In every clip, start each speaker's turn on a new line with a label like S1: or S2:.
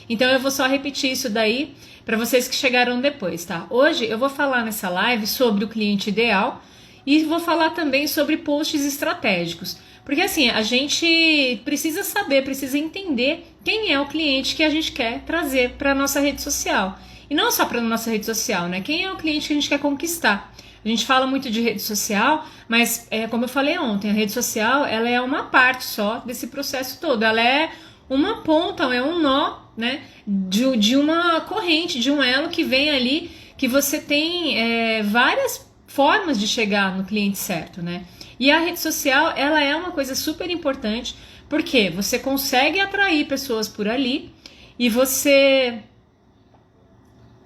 S1: Então eu vou só repetir isso daí para vocês que chegaram depois, tá? Hoje eu vou falar nessa live sobre o cliente ideal e vou falar também sobre posts estratégicos. Porque assim, a gente precisa saber, precisa entender quem é o cliente que a gente quer trazer para a nossa rede social. E não só para a nossa rede social, né? Quem é o cliente que a gente quer conquistar. A gente fala muito de rede social, mas como eu falei ontem, a rede social ela é uma parte só desse processo todo. Ela é uma ponta, é um nó, né, de uma corrente, de um elo que vem ali, que você tem várias formas de chegar no cliente certo, né? E a rede social, ela é uma coisa super importante, porque você consegue atrair pessoas por ali e você...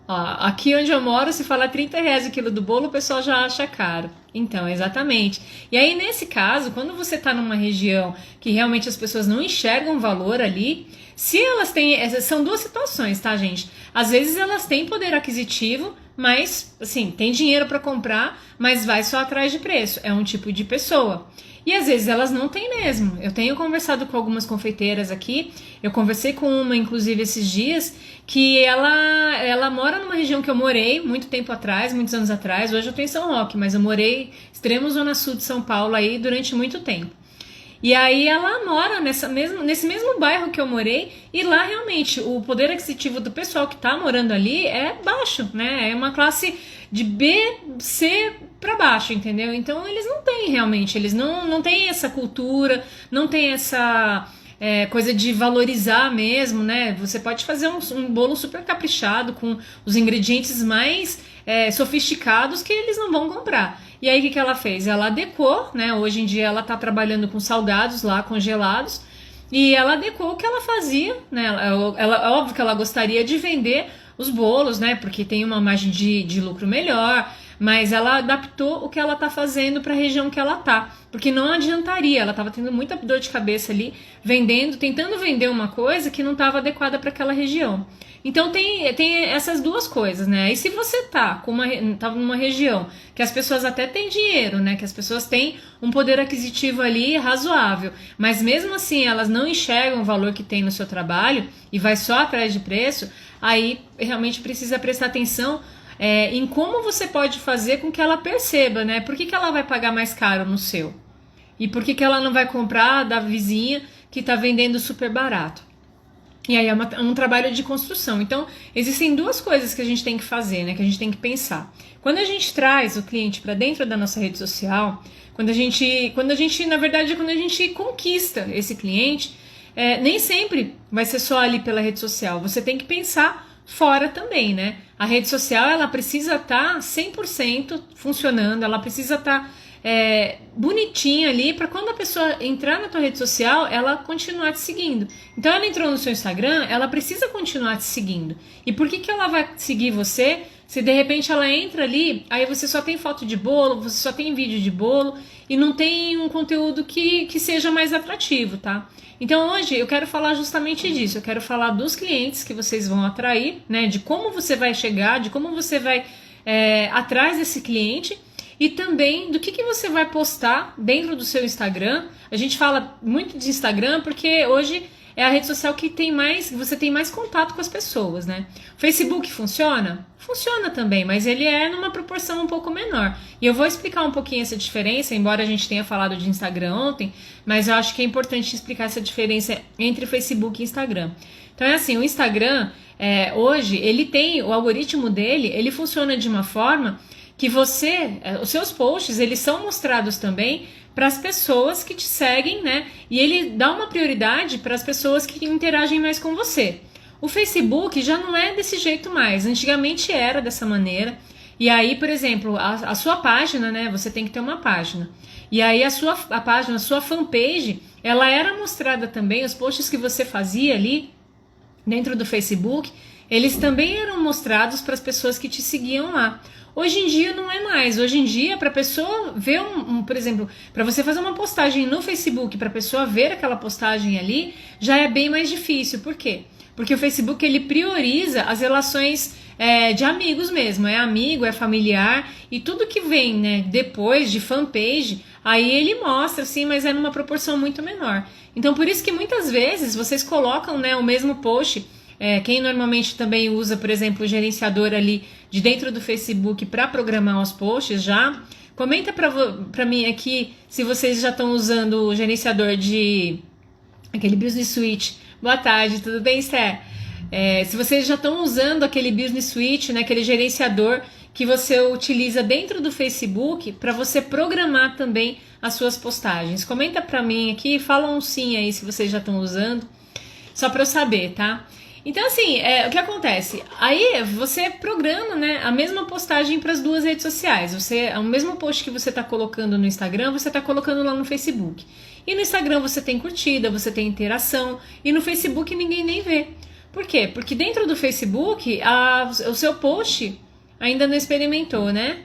S1: Ó, aqui onde eu moro, se falar R$ 30 o quilo do bolo, o pessoal já acha caro. Então, exatamente. E aí, nesse caso, quando você está numa região que realmente as pessoas não enxergam valor ali, se elas têm... São duas situações, tá, gente? Às vezes elas têm poder aquisitivo, mas, assim, tem dinheiro para comprar, mas vai só atrás de preço. É um tipo de pessoa. E às vezes elas não têm mesmo. Eu tenho conversado com algumas confeiteiras aqui, eu conversei com uma, inclusive, esses dias, que ela mora numa região que eu morei muito tempo atrás, muitos anos atrás. Hoje eu tô em São Roque, mas eu morei extremo zona sul de São Paulo aí durante muito tempo. E aí ela mora nesse mesmo bairro que eu morei, e lá realmente o poder aquisitivo do pessoal que tá morando ali é baixo, né? É uma classe de B, C para baixo, entendeu? Então eles não têm realmente, eles não têm essa cultura, não têm essa coisa de valorizar mesmo, né? Você pode fazer um bolo super caprichado com os ingredientes mais sofisticados que eles não vão comprar. E aí o que ela fez? Ela adequou, né? Hoje em dia ela tá trabalhando com salgados lá, congelados, e ela adequou o que ela fazia, né? Óbvio que ela gostaria de vender os bolos, né? Porque tem uma margem de lucro melhor, mas ela adaptou o que ela tá fazendo para a região que ela tá, porque não adiantaria, ela tava tendo muita dor de cabeça ali, tentando vender uma coisa que não estava adequada para aquela região. Então tem essas duas coisas, né? E se você tá numa região que as pessoas até têm dinheiro, né? Que as pessoas têm um poder aquisitivo ali razoável, mas mesmo assim elas não enxergam o valor que tem no seu trabalho e vai só atrás de preço, aí realmente precisa prestar atenção em como você pode fazer com que ela perceba, né? Por que ela vai pagar mais caro no seu? E por que ela não vai comprar da vizinha que tá vendendo super barato? E aí é um trabalho de construção. Então, existem duas coisas que a gente tem que fazer, né? Que a gente tem que pensar. Quando a gente traz o cliente para dentro da nossa rede social, quando a gente conquista esse cliente, nem sempre vai ser só ali pela rede social. Você tem que pensar fora também, né? A rede social, ela precisa estar 100% funcionando, ela precisa estar bonitinha ali para quando a pessoa entrar na tua rede social, ela continuar te seguindo. Então ela entrou no seu Instagram, ela precisa continuar te seguindo. E por que ela vai seguir você se de repente ela entra ali, aí você só tem foto de bolo, você só tem vídeo de bolo e não tem um conteúdo que seja mais atrativo, tá? Então hoje eu quero falar justamente disso, eu quero falar dos clientes que vocês vão atrair, né? De como você vai chegar, de como você vai atrás desse cliente, e também do que você vai postar dentro do seu Instagram. A gente fala muito de Instagram porque hoje é a rede social que você tem mais contato com as pessoas, né? O Facebook funciona? Funciona também, mas ele é numa proporção um pouco menor. E eu vou explicar um pouquinho essa diferença, embora a gente tenha falado de Instagram ontem, mas eu acho que é importante explicar essa diferença entre Facebook e Instagram. Então é assim, o Instagram, hoje, ele tem, o algoritmo dele, ele funciona de uma forma que os seus posts, eles são mostrados também para as pessoas que te seguem, né? E ele dá uma prioridade para as pessoas que interagem mais com você. O Facebook já não é desse jeito mais. Antigamente era dessa maneira. E aí, por exemplo, a sua página, né? Você tem que ter uma página. E aí a página, a sua fanpage, ela era mostrada também, os posts que você fazia ali dentro do Facebook, eles também eram mostrados para as pessoas que te seguiam lá. Hoje em dia não é mais. Hoje em dia, para a pessoa ver por exemplo, para você fazer uma postagem no Facebook, para a pessoa ver aquela postagem ali, já é bem mais difícil. Por quê? Porque o Facebook, ele prioriza as relações de amigos mesmo. É amigo, é familiar, e tudo que vem, né, depois de fanpage, aí ele mostra, sim, mas é numa proporção muito menor. Então, por isso que muitas vezes vocês colocam, né, o mesmo post Quem normalmente também usa, por exemplo, o gerenciador ali de dentro do Facebook para programar os posts já, comenta para mim aqui se vocês já estão usando o gerenciador de aquele Business Suite. Boa tarde, tudo bem, Esther? Se vocês já estão usando aquele Business Suite, né, aquele gerenciador que você utiliza dentro do Facebook para você programar também as suas postagens. Comenta para mim aqui, fala um sim aí se vocês já estão usando, só para eu saber, tá? Então, assim, o que acontece? Aí você programa, né, a mesma postagem para as duas redes sociais. O mesmo post que você está colocando no Instagram, você está colocando lá no Facebook. E no Instagram você tem curtida, você tem interação, e no Facebook ninguém nem vê. Por quê? Porque dentro do Facebook, o seu post ainda não experimentou, né?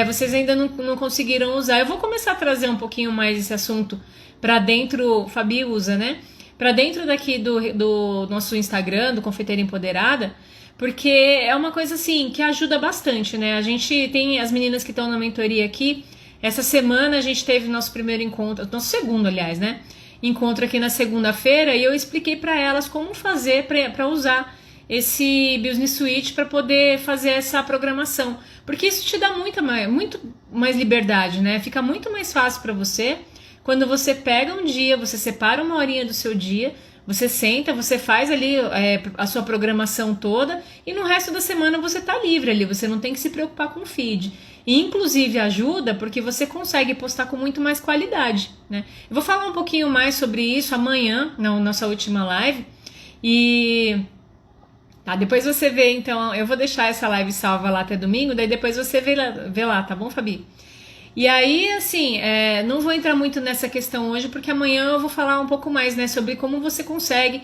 S1: Vocês ainda não conseguiram usar. Eu vou começar a trazer um pouquinho mais esse assunto para dentro, Fabi usa, né? Para dentro daqui do nosso Instagram, do Confeiteira Empoderada, porque é uma coisa assim que ajuda bastante, né? A gente tem as meninas que estão na mentoria aqui. Essa semana a gente teve nosso primeiro encontro, nosso segundo, aliás, né? Encontro aqui na segunda-feira, e eu expliquei para elas como fazer para usar esse Business Suite para poder fazer essa programação, porque isso te dá muito mais liberdade, né? Fica muito mais fácil para você quando você pega um dia, você separa uma horinha do seu dia, você senta, você faz ali a sua programação toda, e no resto da semana você tá livre ali, você não tem que se preocupar com o feed. E inclusive ajuda porque você consegue postar com muito mais qualidade, né? Eu vou falar um pouquinho mais sobre isso amanhã, na nossa última live. E tá, depois você vê, então, eu vou deixar essa live salva lá até domingo, daí depois você vê lá, tá bom, Fabi? E aí, assim, não vou entrar muito nessa questão hoje, porque amanhã eu vou falar um pouco mais, né, sobre como você consegue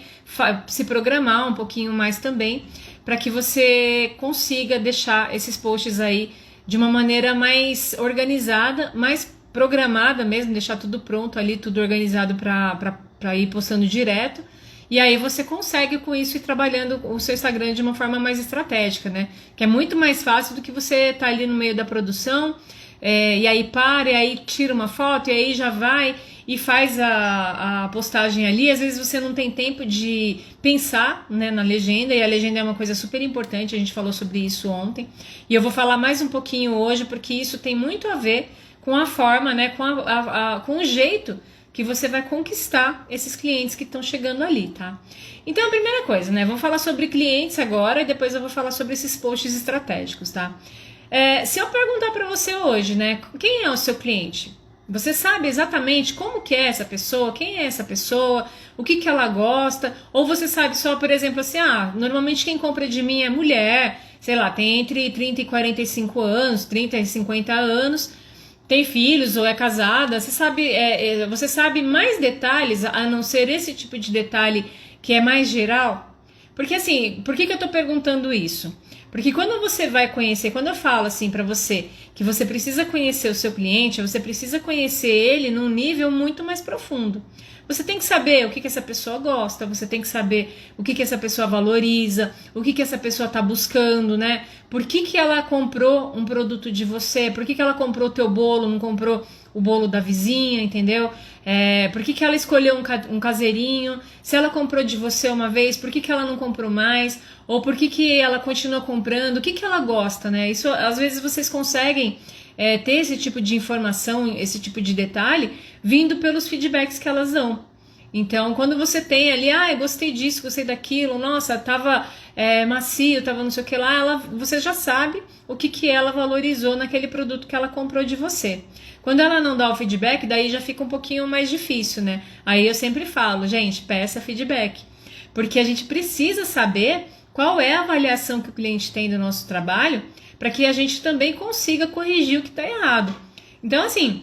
S1: se programar um pouquinho mais também, para que você consiga deixar esses posts aí de uma maneira mais organizada, mais programada mesmo, deixar tudo pronto ali, tudo organizado para ir postando direto. E aí você consegue com isso ir trabalhando o seu Instagram de uma forma mais estratégica, né? Que é muito mais fácil do que você estar ali no meio da produção, e aí para, e aí tira uma foto, e aí já vai e faz a postagem ali. Às vezes você não tem tempo de pensar, né, na legenda, e a legenda é uma coisa super importante, a gente falou sobre isso ontem. E eu vou falar mais um pouquinho hoje, porque isso tem muito a ver com a forma, né, com o jeito que você vai conquistar esses clientes que estão chegando ali, tá? Então, a primeira coisa, né, vamos falar sobre clientes agora, e depois eu vou falar sobre esses posts estratégicos, tá? Se eu perguntar para você hoje, né, quem é o seu cliente? Você sabe exatamente como que é essa pessoa, quem é essa pessoa, o que que ela gosta, ou você sabe só, por exemplo, assim, normalmente quem compra de mim é mulher, sei lá, tem entre 30 e 45 anos, 30 e 50 anos, tem filhos ou é casada, você sabe mais detalhes, a não ser esse tipo de detalhe que é mais geral? Porque assim, por que eu tô perguntando isso? Porque quando você vai conhecer, quando eu falo assim pra você que você precisa conhecer o seu cliente, você precisa conhecer ele num nível muito mais profundo. Você tem que saber o que essa pessoa gosta, você tem que saber o que essa pessoa valoriza, o que essa pessoa tá buscando, né? Por que ela comprou um produto de você? Por que ela comprou o teu bolo, não comprou o bolo da vizinha, entendeu? Por que ela escolheu um caseirinho? Se ela comprou de você uma vez, por que ela não comprou mais? Ou por que ela continua comprando? O que ela gosta, né? Isso, às vezes vocês conseguem ter esse tipo de informação, esse tipo de detalhe, vindo pelos feedbacks que elas dão. Então, quando você tem ali, eu gostei disso, gostei daquilo, nossa, tava macio, tava não sei o que lá, você já sabe o que ela valorizou naquele produto que ela comprou de você. Quando ela não dá o feedback, daí já fica um pouquinho mais difícil, né? Aí eu sempre falo, gente, peça feedback. Porque a gente precisa saber qual é a avaliação que o cliente tem do nosso trabalho, para que a gente também consiga corrigir o que está errado. Então, assim,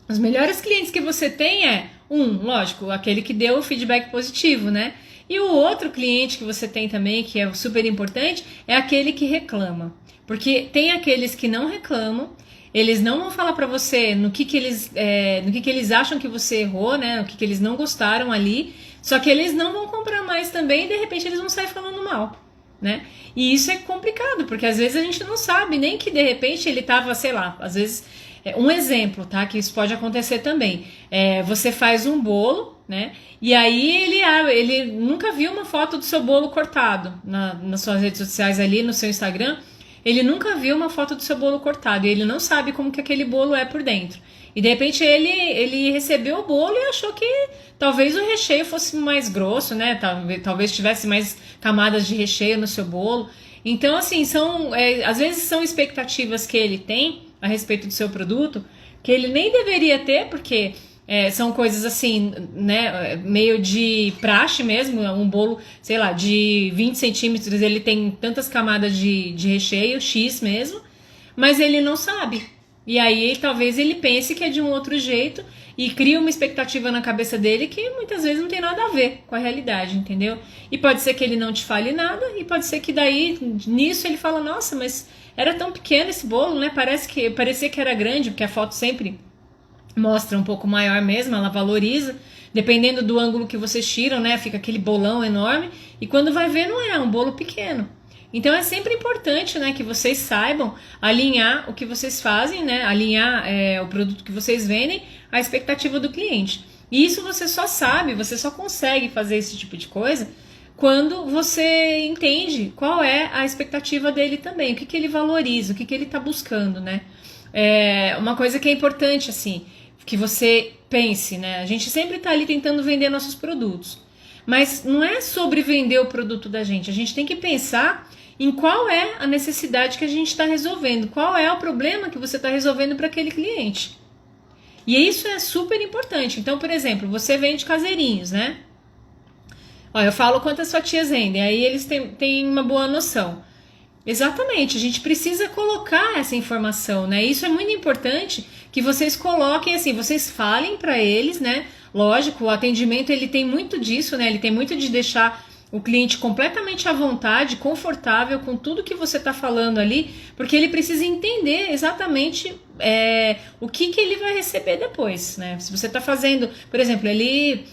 S1: os melhores clientes que você tem lógico, aquele que deu o feedback positivo, né? E o outro cliente que você tem também, que é super importante, é aquele que reclama. Porque tem aqueles que não reclamam, eles não vão falar para você no que eles acham que você errou, né? O que eles não gostaram ali, só que eles não vão comprar mais também, e de repente eles vão sair falando mal, né? E isso é complicado, porque às vezes a gente não sabe nem que de repente ele tava, sei lá, às vezes, um exemplo, tá? Que isso pode acontecer também. Você faz um bolo né? E aí ele nunca viu uma foto do seu bolo cortado nas suas redes sociais ali, no seu Instagram. Ele nunca viu uma foto do seu bolo cortado e ele não sabe como que aquele bolo é por dentro. E de repente ele recebeu o bolo e achou que talvez o recheio fosse mais grosso, né? Talvez tivesse mais camadas de recheio no seu bolo. Então, assim, às vezes são expectativas que ele tem a respeito do seu produto que ele nem deveria ter, porque são coisas assim, né, meio de praxe mesmo. Um bolo, sei lá, de 20 centímetros, ele tem tantas camadas de recheio, X mesmo, mas ele não sabe. E aí talvez ele pense que é de um outro jeito e cria uma expectativa na cabeça dele que muitas vezes não tem nada a ver com a realidade, entendeu? E pode ser que ele não te fale nada e pode ser que daí, nisso, ele fala, nossa, mas era tão pequeno esse bolo, né? Parecia que era grande, porque a foto sempre mostra um pouco maior mesmo, ela valoriza. Dependendo do ângulo que vocês tiram, né? Fica aquele bolão enorme e quando vai ver não é um bolo pequeno. Então é sempre importante, né, que vocês saibam alinhar o que vocês fazem, né, alinhar o produto que vocês vendem à expectativa do cliente. E isso você só sabe, você só consegue fazer esse tipo de coisa quando você entende qual é a expectativa dele também, o que, que ele valoriza, o que, que ele está buscando, né. Uma coisa que é importante, assim, que você pense, né, a gente sempre está ali tentando vender nossos produtos, mas não é sobre vender o produto da gente, a gente tem que pensar em qual é a necessidade que a gente está resolvendo, qual é o problema que você está resolvendo para aquele cliente. E isso é super importante. Então, por exemplo, você vende caseirinhos, né? Ó, eu falo quantas fatias vendem, aí eles têm uma boa noção. Exatamente, a gente precisa colocar essa informação, né? Isso é muito importante que vocês coloquem, assim, vocês falem para eles, né? Lógico, o atendimento ele tem muito disso, né? Ele tem muito de deixar o cliente completamente à vontade, confortável com tudo que você está falando ali, porque ele precisa entender exatamente o que ele vai receber depois, né? Se você está fazendo, por exemplo, ele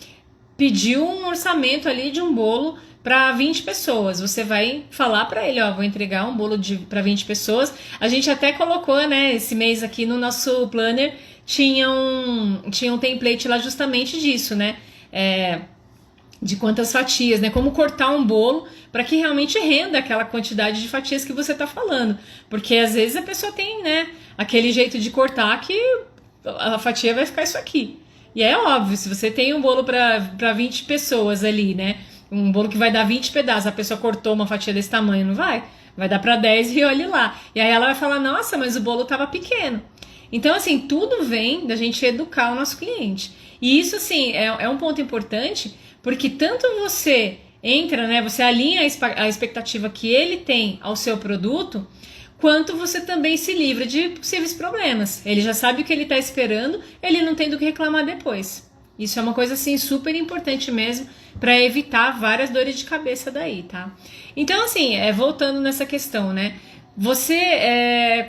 S1: pediu um orçamento ali de um bolo para 20 pessoas, você vai falar para ele, ó, vou entregar um bolo para 20 pessoas. A gente até colocou, né, esse mês aqui no nosso planner, tinha um template lá justamente disso, né? De quantas fatias, né? Como cortar um bolo para que realmente renda aquela quantidade de fatias que você está falando. Porque às vezes a pessoa tem, né, aquele jeito de cortar que a fatia vai ficar isso aqui. E é óbvio, se você tem um bolo para 20 pessoas ali, né? Um bolo que vai dar 20 pedaços, a pessoa cortou uma fatia desse tamanho, não vai? Vai dar para 10 e olhe lá. E aí ela vai falar, nossa, mas o bolo estava pequeno. Então, assim, tudo vem da gente educar o nosso cliente. E isso, assim, é um ponto importante, porque tanto você entra, né, você alinha a expectativa que ele tem ao seu produto, quanto você também se livra de possíveis problemas. Ele já sabe o que ele está esperando, ele não tem do que reclamar depois. Isso é uma coisa, assim, super importante mesmo, para evitar várias dores de cabeça daí, tá? Então, assim, voltando nessa questão, né,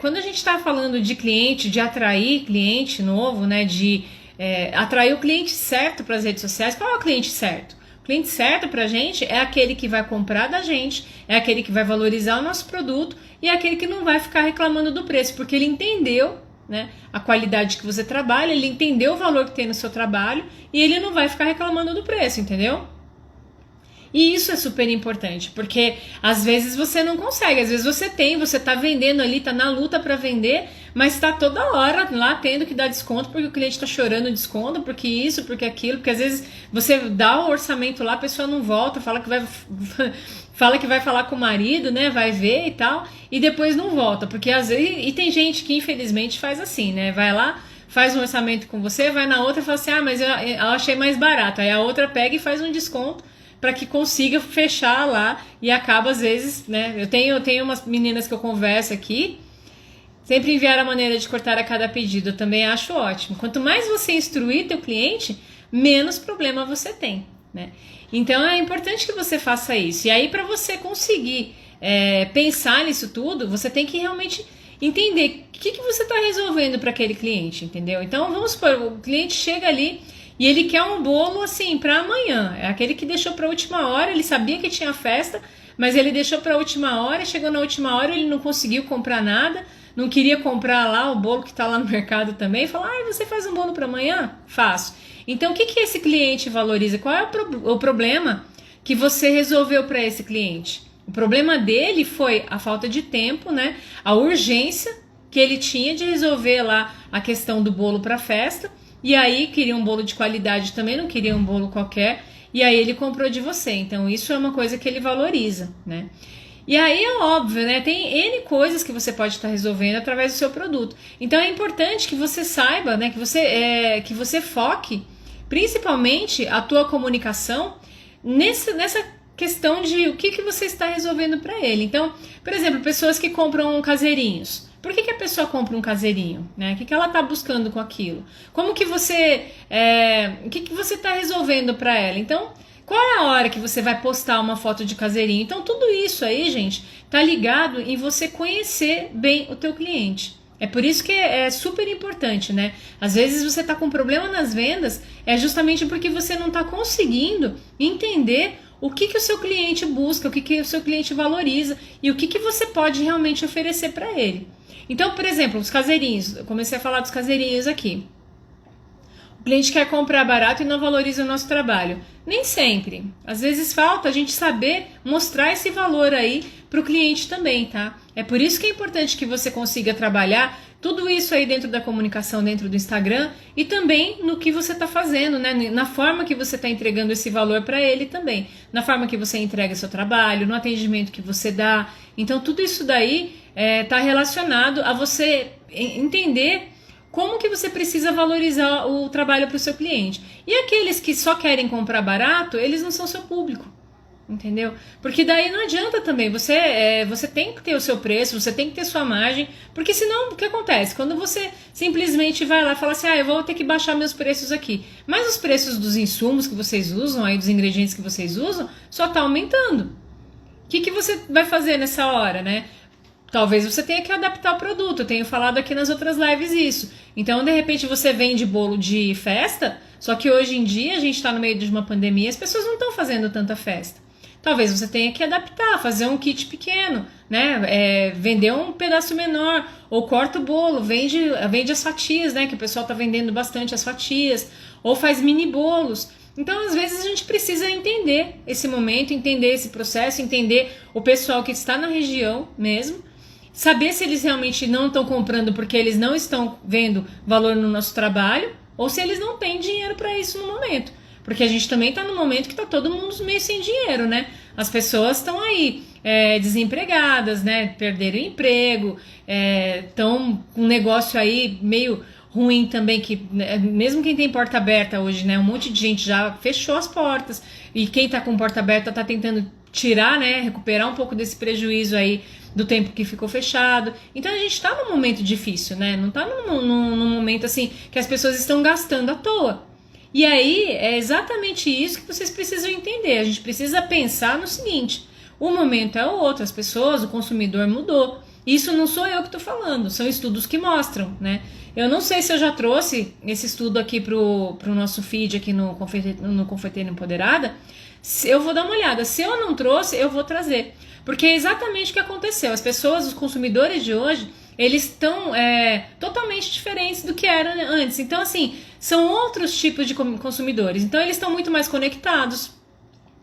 S1: quando a gente está falando de cliente, de atrair cliente novo, né, de atrair o cliente certo para as redes sociais, qual é o cliente certo? O cliente certo para a gente é aquele que vai comprar da gente, é aquele que vai valorizar o nosso produto e é aquele que não vai ficar reclamando do preço, porque ele entendeu, né, a qualidade que você trabalha, ele entendeu o valor que tem no seu trabalho e ele não vai ficar reclamando do preço, entendeu? E isso é super importante, porque às vezes você não consegue, às vezes você tá vendendo ali, tá na luta para vender, mas tá toda hora lá tendo que dar desconto porque o cliente tá chorando desconto, porque isso, porque aquilo, porque às vezes você dá o orçamento lá, a pessoa não volta, fala que vai falar com o marido, né, vai ver e tal, e depois não volta, porque às vezes, e tem gente que infelizmente faz assim, né, vai lá, faz um orçamento com você, vai na outra e fala assim, mas eu achei mais barato, aí a outra pega e faz um desconto para que consiga fechar lá e acaba às vezes, né? Eu tenho umas meninas que eu converso aqui, sempre enviar a maneira de cortar a cada pedido, eu também acho ótimo. Quanto mais você instruir teu cliente, menos problema você tem, né? Então é importante que você faça isso. E aí para você conseguir pensar nisso tudo, você tem que realmente entender o que você está resolvendo para aquele cliente, entendeu? Então vamos supor, o cliente chega ali e ele quer um bolo assim para amanhã. É aquele que deixou para a última hora, ele sabia que tinha festa, mas ele deixou para a última hora, chegou na última hora, ele não conseguiu comprar nada, não queria comprar lá o bolo que está lá no mercado também, e falou, você faz um bolo para amanhã? Faço. Então, o que esse cliente valoriza? Qual é o problema que você resolveu para esse cliente? O problema dele foi a falta de tempo, né? A urgência que ele tinha de resolver lá a questão do bolo para a festa. E aí queria um bolo de qualidade também, não queria um bolo qualquer. E aí ele comprou de você. Então isso é uma coisa que ele valoriza, né? E aí é óbvio, né? Tem N coisas que você pode estar resolvendo através do seu produto. Então é importante que você saiba, né? Que você foque principalmente a tua comunicação nessa questão de o que você está resolvendo para ele. Então, por exemplo, pessoas que compram caseirinhos. Por que a pessoa compra um caseirinho? Né? O que ela está buscando com aquilo? Como que você... o que você está resolvendo para ela? Então, qual é a hora que você vai postar uma foto de caseirinho? Então, tudo isso aí, gente, tá ligado em você conhecer bem o teu cliente. É por isso que é super importante, né? Às vezes você tá com problema nas vendas, é justamente porque você não tá conseguindo entender o que o seu cliente busca, o que o seu cliente valoriza e o que você pode realmente oferecer para ele. Então, por exemplo, os caseirinhos, eu comecei a falar dos caseirinhos aqui. O cliente quer comprar barato e não valoriza o nosso trabalho. Nem sempre. Às vezes falta a gente saber mostrar esse valor aí para o cliente também, tá? É por isso que é importante que você consiga trabalhar tudo isso aí dentro da comunicação, dentro do Instagram e também no que você está fazendo, né? Na forma que você está entregando esse valor para ele também. Na forma que você entrega seu trabalho, no atendimento que você dá. Então, tudo isso daí está relacionado a você entender como que você precisa valorizar o trabalho para o seu cliente. E aqueles que só querem comprar barato, eles não são seu público, entendeu? Porque daí não adianta também, você tem que ter o seu preço, você tem que ter sua margem, porque senão o que acontece? Quando você simplesmente vai lá e fala assim, eu vou ter que baixar meus preços aqui, mas os preços dos insumos que vocês usam, aí dos ingredientes que vocês usam, só está aumentando. O que você vai fazer nessa hora, né? Talvez você tenha que adaptar o produto, eu tenho falado aqui nas outras lives isso. Então, de repente, você vende bolo de festa, só que hoje em dia a gente está no meio de uma pandemia, as pessoas não estão fazendo tanta festa. Talvez você tenha que adaptar, fazer um kit pequeno, né? Vender um pedaço menor, ou corta o bolo, vende as fatias, né? Que o pessoal está vendendo bastante as fatias, ou faz mini bolos. Então, às vezes, a gente precisa entender esse momento, entender esse processo, entender o pessoal que está na região mesmo, saber se eles realmente não estão comprando porque eles não estão vendo valor no nosso trabalho ou se eles não têm dinheiro para isso no momento. Porque a gente também está no momento que está todo mundo meio sem dinheiro, né? As pessoas estão aí desempregadas, né? Perderam o emprego, estão com um negócio aí meio ruim também, que mesmo quem tem porta aberta hoje, né? Um monte de gente já fechou as portas e quem está com porta aberta está tentando tirar, né? Recuperar um pouco desse prejuízo aí do tempo que ficou fechado. Então a gente tá num momento difícil, né? Não tá num momento assim que as pessoas estão gastando à toa. E aí é exatamente isso que vocês precisam entender. A gente precisa pensar no seguinte: o momento é o outro, as pessoas, o consumidor mudou. Isso não sou eu que estou falando, são estudos que mostram, né? Eu não sei se eu já trouxe esse estudo aqui pro nosso feed aqui no Confeiteiro Empoderada. Eu vou dar uma olhada. Se eu não trouxe, eu vou trazer. Porque é exatamente o que aconteceu. As pessoas, os consumidores de hoje, eles estão totalmente diferentes do que eram antes. Então, assim, são outros tipos de consumidores. Então, eles estão muito mais conectados.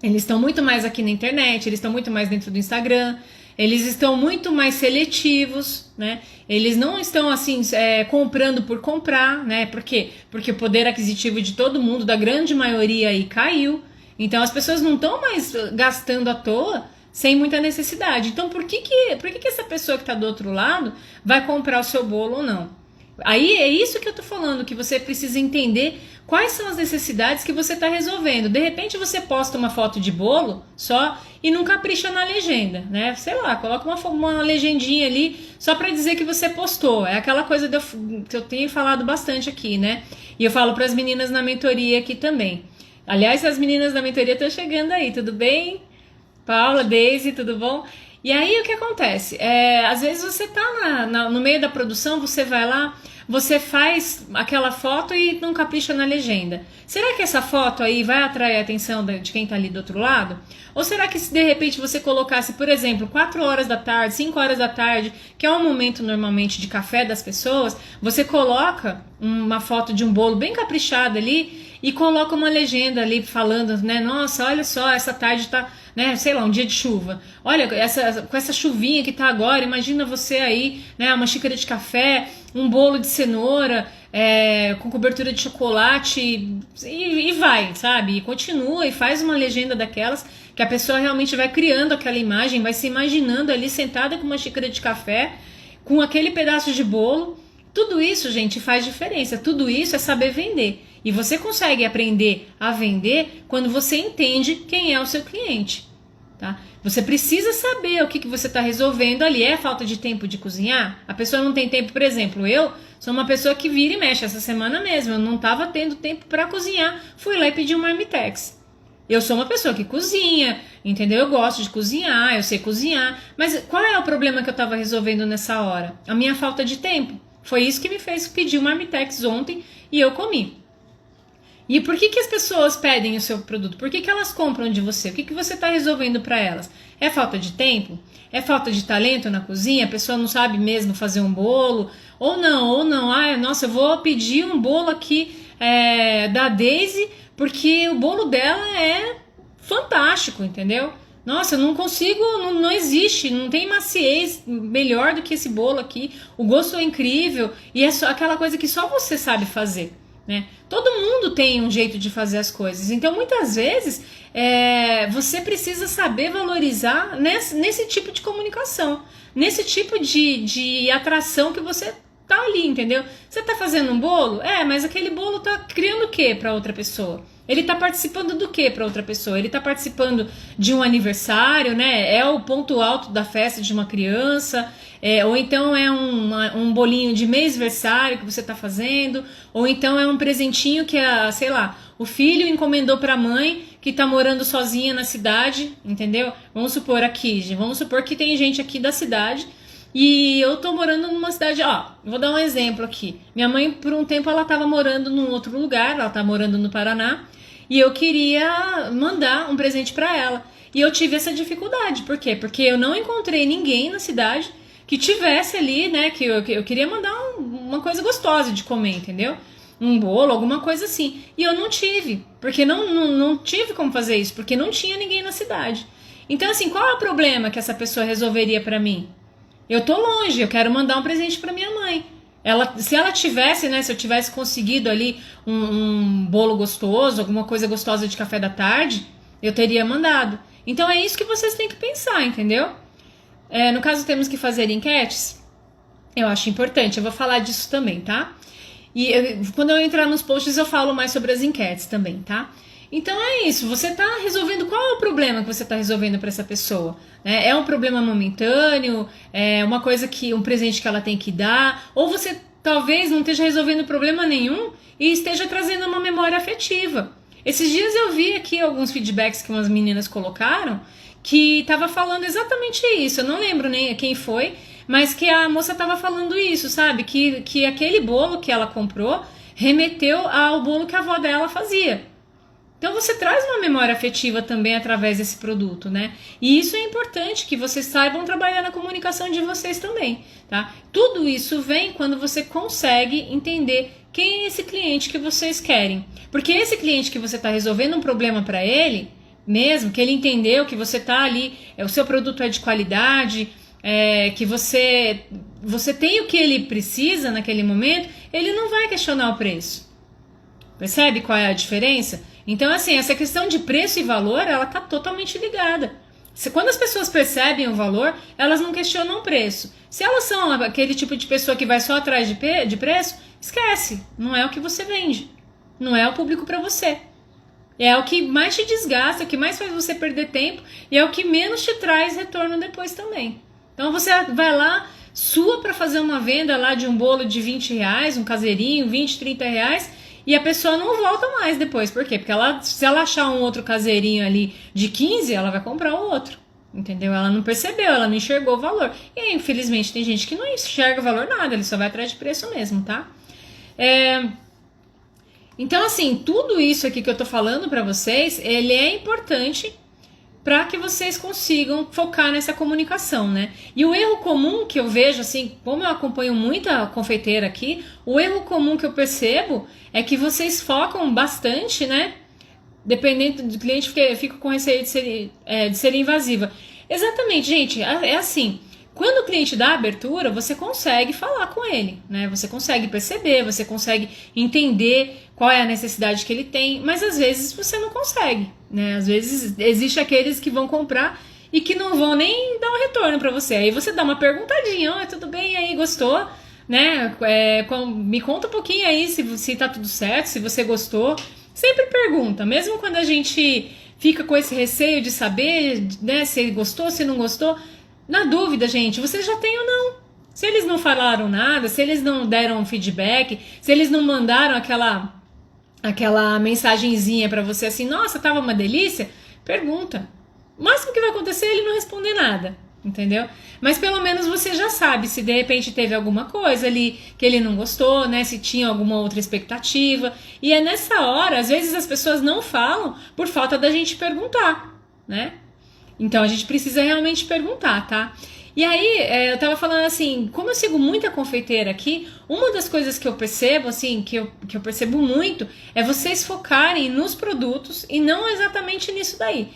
S1: Eles estão muito mais aqui na internet. Eles estão muito mais dentro do Instagram. Eles estão muito mais seletivos, né? Eles não estão, assim, comprando por comprar, né? Por quê? Porque o poder aquisitivo de todo mundo, da grande maioria aí, caiu. Então, as pessoas não estão mais gastando à toa sem muita necessidade. Então, por que essa pessoa que está do outro lado vai comprar o seu bolo ou não? Aí é isso que eu tô falando, que você precisa entender quais são as necessidades que você está resolvendo. De repente você posta uma foto de bolo só e não capricha na legenda, né? Sei lá, coloca uma legendinha ali só para dizer que você postou. É aquela coisa que eu tenho falado bastante aqui, né? E eu falo para as meninas na mentoria aqui também. Aliás, as meninas da mentoria estão chegando aí, tudo bem? Paula, Daisy, tudo bom? E aí o que acontece? Às vezes você tá no meio da produção, você vai lá, você faz aquela foto e não capricha na legenda. Será que essa foto aí vai atrair a atenção de quem tá ali do outro lado? Ou será que se de repente você colocasse, por exemplo, 4 horas da tarde, 5 horas da tarde, que é um momento normalmente de café das pessoas, você coloca uma foto de um bolo bem caprichado ali e coloca uma legenda ali falando, né? Nossa, olha só, essa tarde tá, né? Sei lá, um dia de chuva. Olha, com essa chuvinha que tá agora, imagina você aí, né? Uma xícara de café, um bolo de cenoura, com cobertura de chocolate e vai, sabe? E continua e faz uma legenda daquelas que a pessoa realmente vai criando aquela imagem, vai se imaginando ali sentada com uma xícara de café, com aquele pedaço de bolo. Tudo isso, gente, faz diferença. Tudo isso é saber vender. E você consegue aprender a vender quando você entende quem é o seu cliente, tá? Você precisa saber o que você está resolvendo ali. É falta de tempo de cozinhar? A pessoa não tem tempo, por exemplo, eu sou uma pessoa que vira e mexe. Essa semana mesmo, eu não estava tendo tempo para cozinhar. Fui lá e pedi um marmitex. Eu sou uma pessoa que cozinha, entendeu? Eu gosto de cozinhar, eu sei cozinhar. Mas qual é o problema que eu estava resolvendo nessa hora? A minha falta de tempo. Foi isso que me fez pedir um marmitex ontem e eu comi. E por que as pessoas pedem o seu produto? Por que elas compram de você? O que você está resolvendo para elas? É falta de tempo? É falta de talento na cozinha? A pessoa não sabe mesmo fazer um bolo? Ou não. Ah, nossa, eu vou pedir um bolo aqui da Daisy porque o bolo dela é fantástico, entendeu? Nossa, eu não consigo, não existe, não tem maciez melhor do que esse bolo aqui. O gosto é incrível e é só aquela coisa que só você sabe fazer, né? Todo mundo tem um jeito de fazer as coisas. Então, muitas vezes, você precisa saber valorizar nesse tipo de comunicação, nesse tipo de atração que você tá ali, entendeu? Você tá fazendo um bolo? Mas aquele bolo tá criando o quê para outra pessoa? Ele tá participando do que para outra pessoa? Ele tá participando de um aniversário, né? É o ponto alto da festa de uma criança, ou então é um bolinho de mêsversário que você tá fazendo, ou então é um presentinho que sei lá, o filho encomendou para a mãe que tá morando sozinha na cidade, entendeu? Vamos supor que tem gente aqui da cidade e eu tô morando numa cidade, vou dar um exemplo aqui. Minha mãe, por um tempo, ela tava morando num outro lugar, ela tá morando no Paraná, e eu queria mandar um presente para ela. E eu tive essa dificuldade. Por quê? Porque eu não encontrei ninguém na cidade que tivesse ali, né, que eu queria mandar uma coisa gostosa de comer, entendeu? Um bolo, alguma coisa assim. E eu não tive, porque não tive como fazer isso, porque não tinha ninguém na cidade. Então, assim, qual é o problema que essa pessoa resolveria para mim? Eu tô longe, eu quero mandar um presente para minha mãe. Se ela tivesse, né, se eu tivesse conseguido ali um bolo gostoso, alguma coisa gostosa de café da tarde, eu teria mandado. Então é isso que vocês têm que pensar, entendeu? No caso, temos que fazer enquetes. Eu acho importante, eu vou falar disso também, tá? E quando eu entrar nos posts eu falo mais sobre as enquetes também, tá? Então é isso, você tá resolvendo, qual é o problema que você tá resolvendo para essa pessoa? É um problema momentâneo, é uma coisa um presente que ela tem que dar, ou você talvez não esteja resolvendo problema nenhum e esteja trazendo uma memória afetiva. Esses dias eu vi aqui alguns feedbacks que umas meninas colocaram que tava falando exatamente isso, eu não lembro nem quem foi, mas que a moça tava falando isso, sabe? Que aquele bolo que ela comprou remeteu ao bolo que a avó dela fazia. Então você traz uma memória afetiva também através desse produto, né? E isso é importante, que vocês saibam trabalhar na comunicação de vocês também, tá? Tudo isso vem quando você consegue entender quem é esse cliente que vocês querem. Porque esse cliente que você está resolvendo um problema para ele, mesmo que ele entendeu que você está ali, o seu produto é de qualidade, que você tem o que ele precisa naquele momento, ele não vai questionar o preço. Percebe qual é a diferença? Então, assim, essa questão de preço e valor, ela está totalmente ligada. Quando as pessoas percebem o valor, elas não questionam o preço. Se elas são aquele tipo de pessoa que vai só atrás de preço, esquece. Não é o que você vende. Não é o público para você. É o que mais te desgasta, o que mais faz você perder tempo e é o que menos te traz retorno depois também. Então, você vai lá, sua para fazer uma venda lá de um bolo de R$20, um caseirinho, 20, 30 reais, e a pessoa não volta mais depois. Por quê? Porque se ela achar um outro caseirinho ali de 15, ela vai comprar o outro. Entendeu? Ela não percebeu, ela não enxergou o valor. E aí, infelizmente, tem gente que não enxerga valor nada, ele só vai atrás de preço mesmo, tá? Então, assim, tudo isso aqui que eu tô falando pra vocês, ele é importante para que vocês consigam focar nessa comunicação, né? E o erro comum que eu vejo, assim, como eu acompanho muita confeiteira aqui, o erro comum que eu percebo é que vocês focam bastante, né? Dependendo do cliente, fica com receio de ser invasiva. Exatamente, gente, é assim. Quando o cliente dá abertura, você consegue falar com ele, né? Você consegue perceber, você consegue entender qual é a necessidade que ele tem, mas às vezes você não consegue, né? Às vezes existe aqueles que vão comprar e que não vão nem dar um retorno para você. Aí você dá uma perguntadinha, tudo bem, aí gostou, né? Me conta um pouquinho aí se tá tudo certo, se você gostou. Sempre pergunta, mesmo quando a gente fica com esse receio de saber, né, se ele gostou, se não gostou. Na dúvida, gente, você já tem ou não. Se eles não falaram nada, se eles não deram feedback, se eles não mandaram aquela mensagenzinha pra você assim, nossa, tava uma delícia, pergunta. O máximo que vai acontecer é ele não responder nada, entendeu? Mas pelo menos você já sabe se de repente teve alguma coisa ali que ele não gostou, né? Se tinha alguma outra expectativa. E é nessa hora, às vezes as pessoas não falam por falta da gente perguntar, né? Então a gente precisa realmente perguntar, tá? E aí, eu tava falando assim, como eu sigo muita confeiteira aqui, uma das coisas que eu percebo, assim, que eu percebo muito, é vocês focarem nos produtos e não exatamente nisso daí.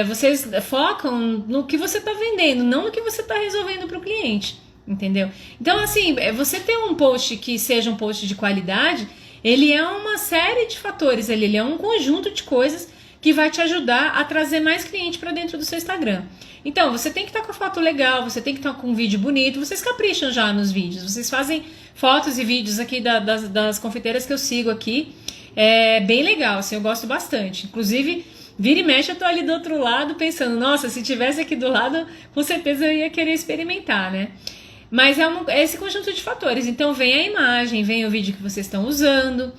S1: Vocês focam no que você tá vendendo, não no que você tá resolvendo pro cliente, entendeu? Então, assim, você ter um post que seja um post de qualidade, ele é uma série de fatores, ele é um conjunto de coisas que vai te ajudar a trazer mais cliente para dentro do seu Instagram. Então, você tem que estar com a foto legal, você tem que estar com um vídeo bonito, vocês capricham já nos vídeos, vocês fazem fotos e vídeos aqui das confeiteiras que eu sigo aqui, é bem legal, assim, eu gosto bastante. Inclusive, vira e mexe, eu tô ali do outro lado pensando, nossa, se tivesse aqui do lado, com certeza eu ia querer experimentar, né? Mas é esse conjunto de fatores, então vem a imagem, vem o vídeo que vocês estão usando,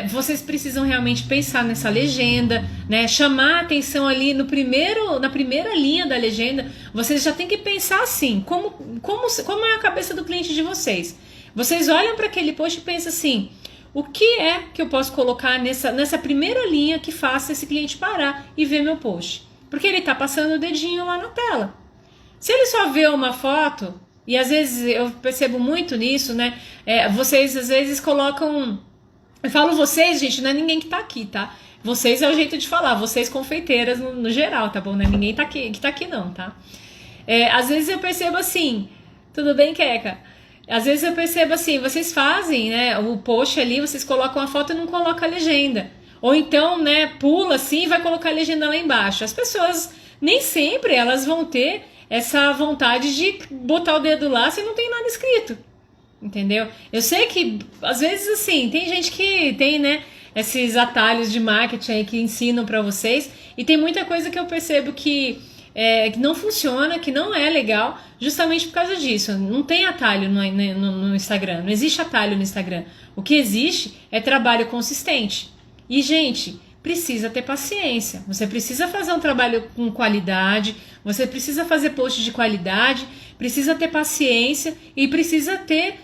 S1: vocês precisam realmente pensar nessa legenda, né? Chamar a atenção ali na primeira linha da legenda. Vocês já tem que pensar assim, como é a cabeça do cliente de vocês. Vocês olham para aquele post e pensam assim, o que é que eu posso colocar nessa primeira linha que faça esse cliente parar e ver meu post? Porque ele está passando o dedinho lá na tela. Se ele só vê uma foto, e às vezes eu percebo muito nisso, né? Vocês às vezes colocam... Eu falo vocês, gente, não é ninguém que tá aqui, tá? Vocês é o jeito de falar, vocês confeiteiras no geral, tá bom? Não é ninguém que tá aqui não, tá? Às vezes eu percebo assim, tudo bem, Queca? Às vezes eu percebo assim, vocês fazem, né, o post ali, vocês colocam a foto e não colocam a legenda. Ou então, né, pula assim e vai colocar a legenda lá embaixo. As pessoas, nem sempre elas vão ter essa vontade de botar o dedo lá se não tem nada escrito. Entendeu? Eu sei que, às vezes, assim, tem gente que tem, né, esses atalhos de marketing aí que ensinam pra vocês, e tem muita coisa que eu percebo que não funciona, que não é legal, justamente por causa disso. Não tem atalho no Instagram, não existe atalho no Instagram. O que existe é trabalho consistente. E, gente, precisa ter paciência. Você precisa fazer um trabalho com qualidade, você precisa fazer post de qualidade, precisa ter paciência e precisa ter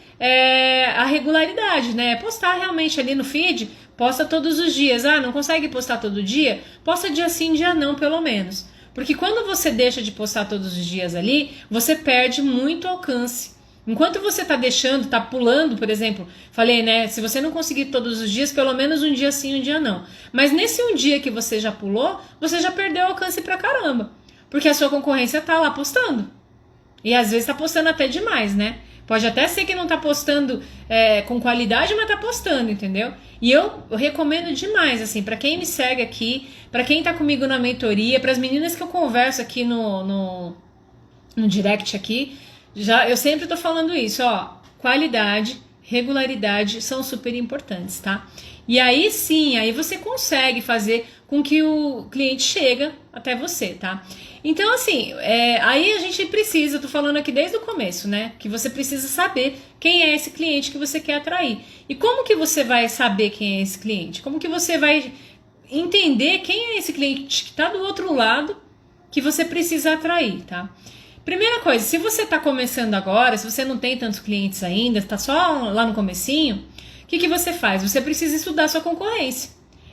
S1: a regularidade, né? Postar realmente ali no feed, posta todos os dias. Ah, não consegue postar todo dia? Posta dia sim, dia não, pelo menos. Porque quando você deixa de postar todos os dias ali, você perde muito alcance. Enquanto você tá deixando, tá pulando, por exemplo, falei, né? Se você não conseguir todos os dias, pelo menos um dia sim, um dia não. Mas nesse um dia que você já pulou, você já perdeu alcance pra caramba. Porque a sua concorrência tá lá postando. E às vezes tá postando até demais, né? Pode até ser que não tá postando com qualidade, mas tá postando, entendeu? E eu recomendo demais, assim, pra quem me segue aqui, pra quem tá comigo na mentoria, pras meninas que eu converso aqui no direct aqui, eu sempre tô falando isso, ó, qualidade, regularidade são super importantes, tá? E aí sim, aí você consegue fazer com que o cliente chega até você, tá? Então, assim, aí a gente precisa, eu tô falando aqui desde o começo, né? Que você precisa saber quem é esse cliente que você quer atrair. E como que você vai saber quem é esse cliente? Como que você vai entender quem é esse cliente que tá do outro lado que você precisa atrair, tá? Primeira coisa, se você tá começando agora, se você não tem tantos clientes ainda, tá só lá no comecinho, o que você faz? Você precisa estudar a sua concorrência.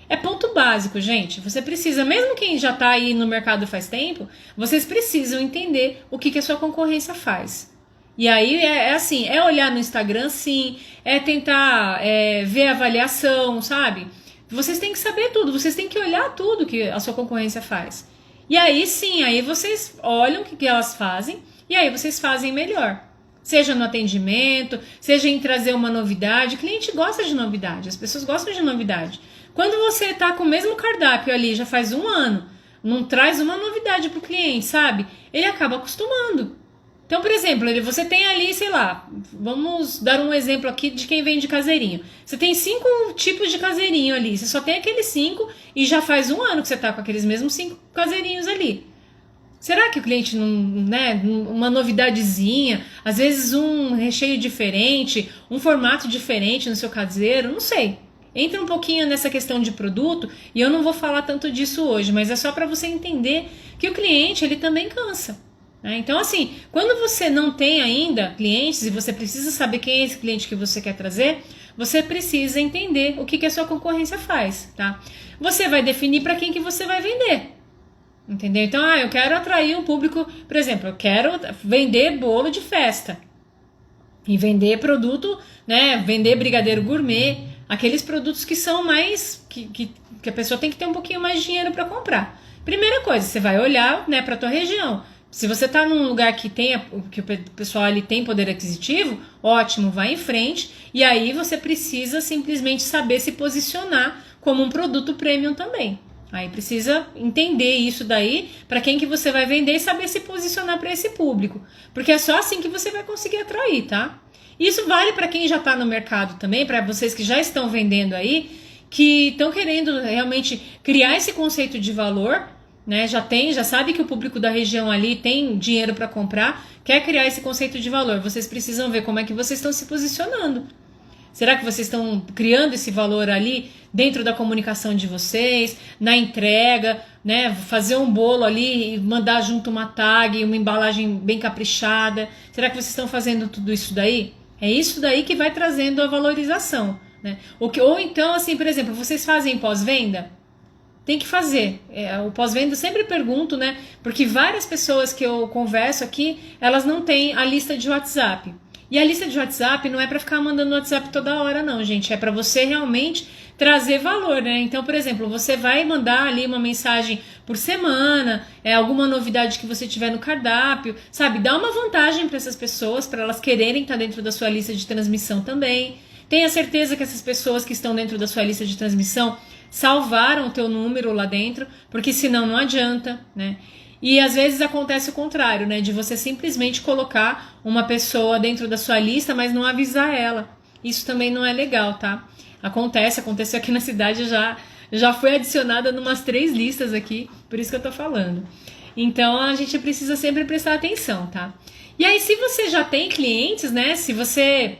S1: É ponto básico, gente. Você precisa, mesmo quem já está aí no mercado faz tempo, vocês precisam entender o que a sua concorrência faz. E aí é assim, é olhar no Instagram, sim, é tentar ver a avaliação, sabe? Vocês têm que saber tudo, vocês têm que olhar tudo que a sua concorrência faz. E aí sim, aí vocês olham o que elas fazem e aí vocês fazem melhor. Seja no atendimento, seja em trazer uma novidade. O cliente gosta de novidade, as pessoas gostam de novidade. Quando você está com o mesmo cardápio ali já faz um ano, não traz uma novidade para o cliente, sabe? Ele acaba acostumando. Então, por exemplo, você tem ali, sei lá, vamos dar um exemplo aqui de quem vende caseirinho. Você tem 5 tipos de caseirinho ali, você só tem aqueles 5 e já faz um ano que você está com aqueles mesmos 5 caseirinhos ali. Será que o cliente não, né, uma novidadezinha, às vezes um recheio diferente, um formato diferente no seu caseiro, não sei. Entra um pouquinho nessa questão de produto e eu não vou falar tanto disso hoje, mas é só para você entender que o cliente, ele também cansa. Então, assim, quando você não tem ainda clientes e você precisa saber quem é esse cliente que você quer trazer, você precisa entender o que a sua concorrência faz, tá? Você vai definir para quem que você vai vender, entendeu? Então, eu quero atrair um público, por exemplo, eu quero vender bolo de festa e vender produto, né? Vender brigadeiro gourmet, aqueles produtos que são mais, que a pessoa tem que ter um pouquinho mais de dinheiro para comprar. Primeira coisa, você vai olhar, né, para tua região. Se você está num lugar que o pessoal ali tem poder aquisitivo, ótimo, vai em frente. E aí você precisa simplesmente saber se posicionar como um produto premium também. Aí precisa entender isso daí, para quem que você vai vender e saber se posicionar para esse público. Porque é só assim que você vai conseguir atrair, tá? Isso vale para quem já está no mercado também, para vocês que já estão vendendo aí, que estão querendo realmente criar esse conceito de valor, né, já sabe que o público da região ali tem dinheiro para comprar, quer criar esse conceito de valor. Vocês precisam ver como é que vocês estão se posicionando. Será que vocês estão criando esse valor ali dentro da comunicação de vocês, na entrega, né, fazer um bolo ali e mandar junto uma tag, uma embalagem bem caprichada? Será que vocês estão fazendo tudo isso daí? É isso daí que vai trazendo a valorização, né? Ou então, assim, por exemplo, vocês fazem pós-venda? Tem que fazer. O pós-venda eu sempre pergunto, né? Porque várias pessoas que eu converso aqui, elas não têm a lista de WhatsApp. E a lista de WhatsApp não é para ficar mandando WhatsApp toda hora, não, gente. É para você realmente trazer valor, né? Então, por exemplo, você vai mandar ali uma mensagem por semana, alguma novidade que você tiver no cardápio, sabe? Dá uma vantagem para essas pessoas, para elas quererem estar dentro da sua lista de transmissão também. Tenha certeza que essas pessoas que estão dentro da sua lista de transmissão salvaram o teu número lá dentro, porque senão não adianta, né? E às vezes acontece o contrário, né? De você simplesmente colocar uma pessoa dentro da sua lista, mas não avisar ela. Isso também não é legal, tá? Aconteceu aqui na cidade, já foi adicionada numas 3 listas aqui, por isso que eu tô falando. Então a gente precisa sempre prestar atenção, tá? E aí, se você já tem clientes, né? Se você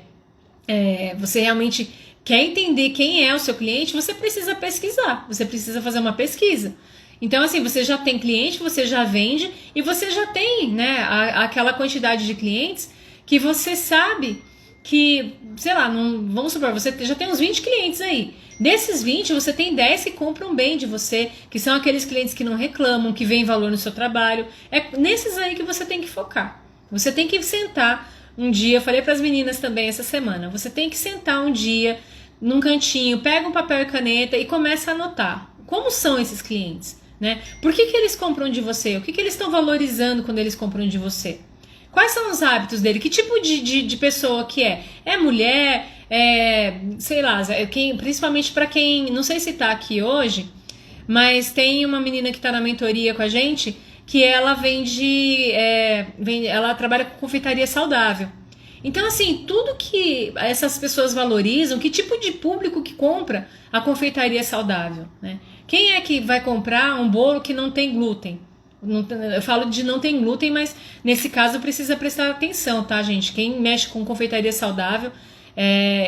S1: realmente quer entender quem é o seu cliente, você precisa pesquisar, você precisa fazer uma pesquisa. Então, assim, você já tem cliente, você já vende e você já tem, né, aquela quantidade de clientes que você sabe que, sei lá, vamos supor, você já tem uns 20 clientes aí. Desses 20, você tem 10 que compram bem de você, que são aqueles clientes que não reclamam, que veem valor no seu trabalho. É nesses aí que você tem que focar. Você tem que sentar um dia, eu falei para as meninas também essa semana, você tem que sentar um dia num cantinho, pega um papel e caneta e começa a anotar. Como são esses clientes? Né? Por que eles compram de você? O que eles estão valorizando quando eles compram de você? Quais são os hábitos dele? Que tipo de pessoa que é? É mulher? Sei lá, principalmente para quem, não sei se tá aqui hoje, mas tem uma menina que tá na mentoria com a gente, que ela ela trabalha com confeitaria saudável. Então, assim, tudo que essas pessoas valorizam, que tipo de público que compra a confeitaria saudável, né? Quem é que vai comprar um bolo que não tem glúten? Eu falo de não tem glúten, mas nesse caso precisa prestar atenção, tá, gente? Quem mexe com confeitaria saudável,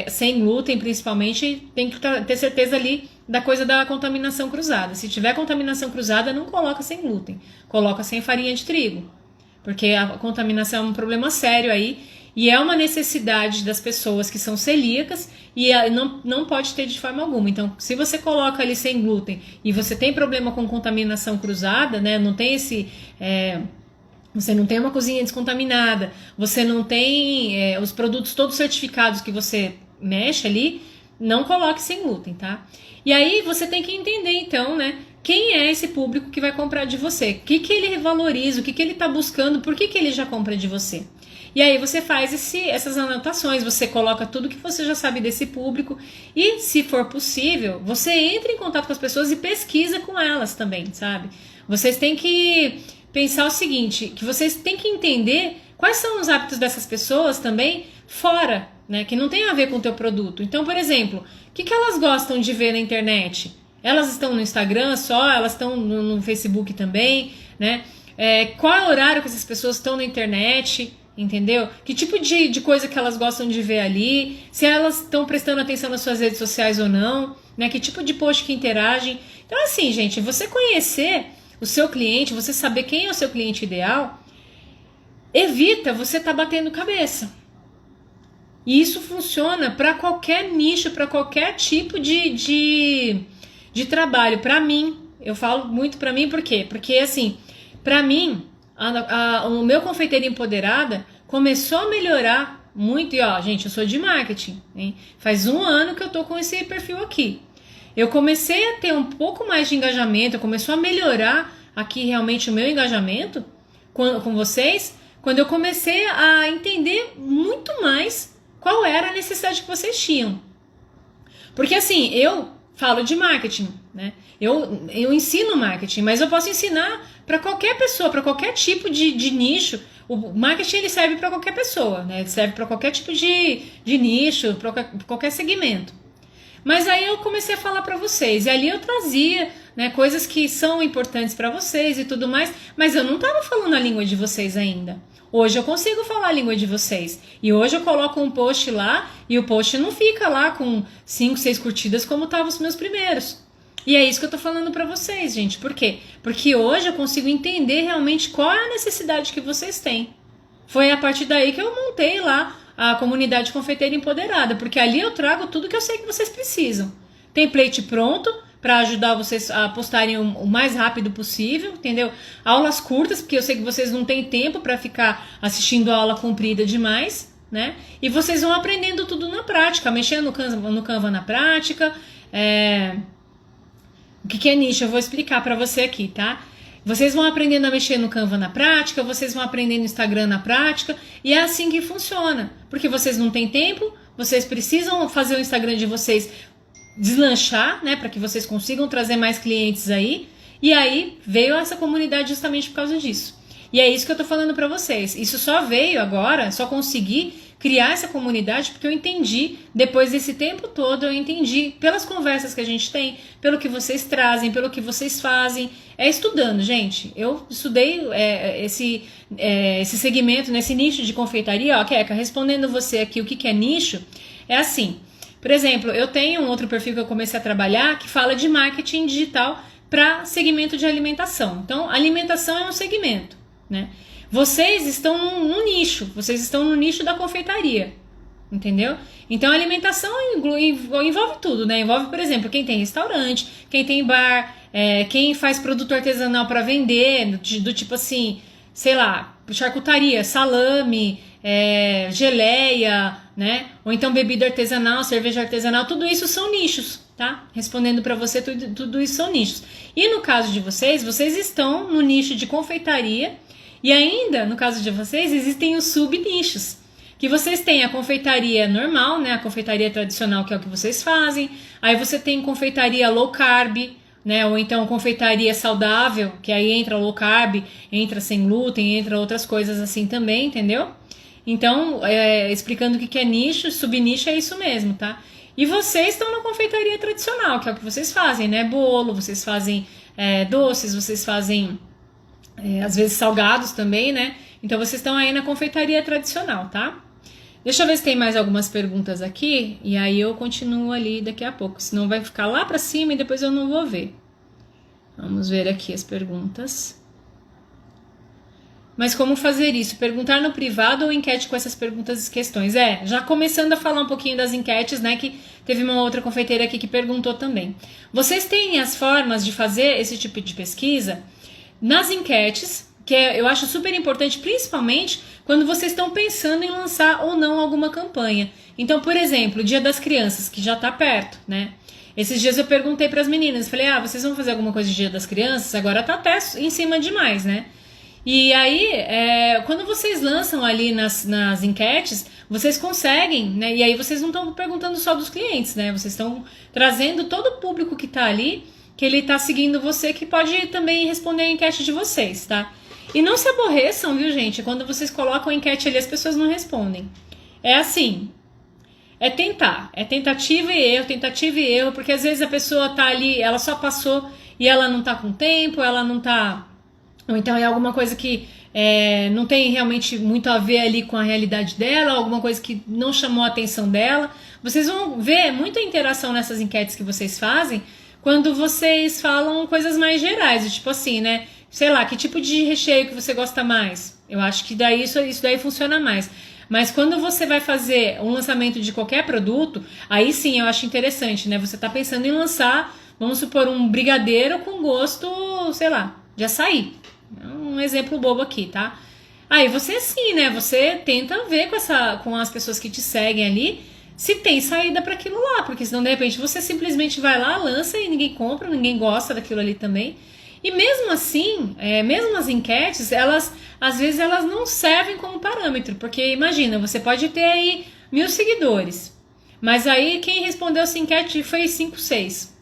S1: sem glúten principalmente, tem que ter certeza ali da coisa da contaminação cruzada. Se tiver contaminação cruzada, não coloca sem glúten, coloca sem farinha de trigo, porque a contaminação é um problema sério aí. e é uma necessidade das pessoas que são celíacas e não pode ter de forma alguma. Então, se você coloca ali sem glúten e você tem problema com contaminação cruzada, né, não tem você não tem uma cozinha descontaminada, você não tem os produtos todos certificados que você mexe ali, não coloque sem glúten, tá? E aí você tem que entender então, né, quem é esse público que vai comprar de você, o que ele valoriza, o que ele está buscando, por que ele já compra de você. E aí você faz essas anotações, você coloca tudo que você já sabe desse público e, se for possível, você entra em contato com as pessoas e pesquisa com elas também, sabe? Vocês têm que pensar o seguinte, que vocês têm que entender quais são os hábitos dessas pessoas também fora, né, que não tem a ver com o teu produto. Então, por exemplo, o que elas gostam de ver na internet? Elas estão no Instagram só, elas estão no Facebook também, né? Qual é o horário que essas pessoas estão na internet? Entendeu? Que tipo de coisa que elas gostam de ver ali, se elas estão prestando atenção nas suas redes sociais ou não, né? Que tipo de post que interagem. Então, assim, gente, você conhecer o seu cliente, você saber quem é o seu cliente ideal, evita você estar batendo cabeça. E isso funciona para qualquer nicho, para qualquer tipo de trabalho. Para mim, eu falo muito para mim, por quê? Porque, assim, para mim, o meu Confeiteria Empoderada começou a melhorar muito. E, ó, gente, eu sou de marketing, hein? Faz 1 ano que eu tô com esse perfil aqui. Eu comecei a ter um pouco mais de engajamento, começou a melhorar aqui realmente o meu engajamento com vocês, quando eu comecei a entender muito mais qual era a necessidade que vocês tinham. Porque, assim, eu falo de marketing, né? Eu ensino marketing, mas eu posso ensinar para qualquer pessoa, para qualquer tipo de nicho. O marketing ele serve para qualquer pessoa, né? Ele serve para qualquer tipo de nicho, para qualquer segmento. Mas aí eu comecei a falar para vocês, e ali eu trazia, né, coisas que são importantes para vocês e tudo mais, mas eu não estava falando a língua de vocês ainda. Hoje eu consigo falar a língua de vocês. E hoje eu coloco um post lá e o post não fica lá com 5, 6 curtidas como estavam os meus primeiros. E é isso que eu tô falando pra vocês, gente. Por quê? Porque hoje eu consigo entender realmente qual é a necessidade que vocês têm. Foi a partir daí que eu montei lá a comunidade Confeiteira Empoderada, porque ali eu trago tudo que eu sei que vocês precisam. Template pronto para ajudar vocês a postarem o mais rápido possível, entendeu? Aulas curtas, porque eu sei que vocês não têm tempo para ficar assistindo a aula comprida demais, né? E vocês vão aprendendo tudo na prática, mexendo no Canva na prática. O que é nicho? Eu vou explicar para você aqui, tá? Vocês vão aprendendo a mexer no Canva na prática, vocês vão aprendendo no Instagram na prática, e é assim que funciona. Porque vocês não têm tempo, vocês precisam fazer o Instagram de vocês deslanchar, né, para que vocês consigam trazer mais clientes aí. E aí veio essa comunidade justamente por causa disso. E é isso que eu tô falando para vocês. Isso só veio agora, só consegui criar essa comunidade porque eu entendi, depois desse tempo todo, eu entendi pelas conversas que a gente tem, pelo que vocês trazem, pelo que vocês fazem. Estudando, gente. Eu estudei esse segmento, nesse nicho de confeitaria. Ó, Keka, respondendo você aqui o que é nicho, é assim. Por exemplo, eu tenho um outro perfil que eu comecei a trabalhar que fala de marketing digital para segmento de alimentação. Então, alimentação é um segmento, né? Vocês estão num nicho, vocês estão no nicho da confeitaria, entendeu? Então, a alimentação envolve tudo, né? Envolve, por exemplo, quem tem restaurante, quem tem bar, quem faz produto artesanal para vender, do tipo assim, sei lá, charcutaria, salame, geleia, né? Ou então bebida artesanal, cerveja artesanal, tudo isso são nichos, tá? Respondendo para você, tudo isso são nichos. E no caso de vocês estão no nicho de confeitaria e ainda, no caso de vocês, existem os subnichos. Que vocês têm a confeitaria normal, né? A confeitaria tradicional, que é o que vocês fazem. Aí você tem confeitaria low carb, né? Ou então confeitaria saudável, que aí entra low carb, entra sem glúten, entra outras coisas assim também, entendeu? Então, explicando o que é nicho, subnicho é isso mesmo, tá? E vocês estão na confeitaria tradicional, que é o que vocês fazem, né? Bolo, vocês fazem doces, vocês fazem às vezes salgados também, né? Então vocês estão aí na confeitaria tradicional, tá? Deixa eu ver se tem mais algumas perguntas aqui, e aí eu continuo ali daqui a pouco, senão vai ficar lá pra cima e depois eu não vou ver. Vamos ver aqui as perguntas. mas como fazer isso? Perguntar no privado ou enquete com essas perguntas e questões? Já começando a falar um pouquinho das enquetes, né, que teve uma outra confeiteira aqui que perguntou também. Vocês têm as formas de fazer esse tipo de pesquisa nas enquetes, que eu acho super importante, principalmente quando vocês estão pensando em lançar ou não alguma campanha. Então, por exemplo, o Dia das Crianças, que já está perto, né? Esses dias eu perguntei para as meninas, falei, vocês vão fazer alguma coisa de Dia das Crianças? Agora tá até em cima demais, né? E aí, quando vocês lançam ali nas enquetes, vocês conseguem, né? E aí vocês não estão perguntando só dos clientes, né? Vocês estão trazendo todo o público que tá ali, que ele tá seguindo você, que pode também responder a enquete de vocês, tá? E não se aborreçam, viu, gente? Quando vocês colocam a enquete ali, as pessoas não respondem. É assim, é tentativa e erro, porque às vezes a pessoa tá ali, ela só passou e ela não tá com tempo, ela não tá... Ou então é alguma coisa que não tem realmente muito a ver ali com a realidade dela, alguma coisa que não chamou a atenção dela. Vocês vão ver muita interação nessas enquetes que vocês fazem quando vocês falam coisas mais gerais, tipo assim, né? Sei lá, que tipo de recheio que você gosta mais? Eu acho que daí isso daí funciona mais. Mas quando você vai fazer um lançamento de qualquer produto, aí sim eu acho interessante, né? Você tá pensando em lançar, vamos supor, um brigadeiro com gosto, sei lá, de açaí. Um exemplo bobo aqui, tá? Aí você sim, né? Você tenta ver com as pessoas que te seguem ali se tem saída para aquilo lá, porque senão de repente você simplesmente vai lá, lança e ninguém compra, ninguém gosta daquilo ali também. E mesmo assim, mesmo as enquetes, elas às vezes elas não servem como parâmetro, porque imagina, você pode ter aí 1000 seguidores, mas aí quem respondeu essa enquete foi 5, 6.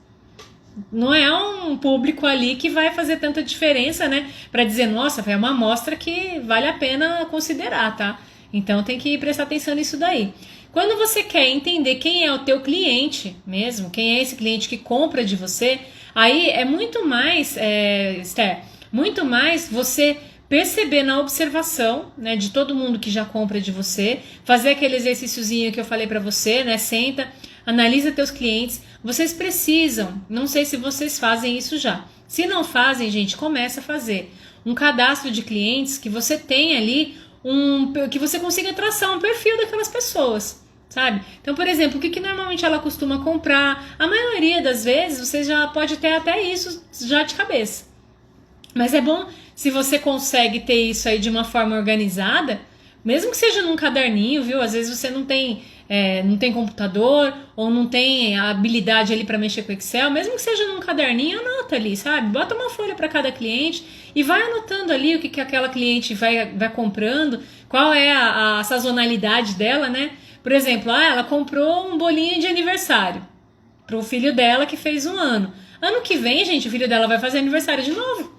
S1: Não é um público ali que vai fazer tanta diferença, né? Para dizer, nossa, é uma amostra que vale a pena considerar, tá? Então tem que prestar atenção nisso daí. Quando você quer entender quem é o teu cliente mesmo, quem é esse cliente que compra de você, aí é muito mais, Esther, muito mais você perceber na observação, né, de todo mundo que já compra de você, fazer aquele exercíciozinho que eu falei para você, né? Senta, analisa teus clientes. Vocês precisam, não sei se vocês fazem isso já. Se não fazem, gente, começa a fazer um cadastro de clientes que você tem ali, que você consiga traçar um perfil daquelas pessoas, sabe? Então, por exemplo, o que normalmente ela costuma comprar? A maioria das vezes você já pode ter até isso já de cabeça. Mas é bom se você consegue ter isso aí de uma forma organizada, mesmo que seja num caderninho, viu? Às vezes você não tem computador ou não tem a habilidade ali para mexer com Excel, mesmo que seja num caderninho, anota ali, sabe? Bota uma folha para cada cliente e vai anotando ali o que aquela cliente vai comprando, qual é a sazonalidade dela, né? Por exemplo, ela comprou um bolinho de aniversário pro filho dela que fez 1 ano. Ano que vem, gente, o filho dela vai fazer aniversário de novo.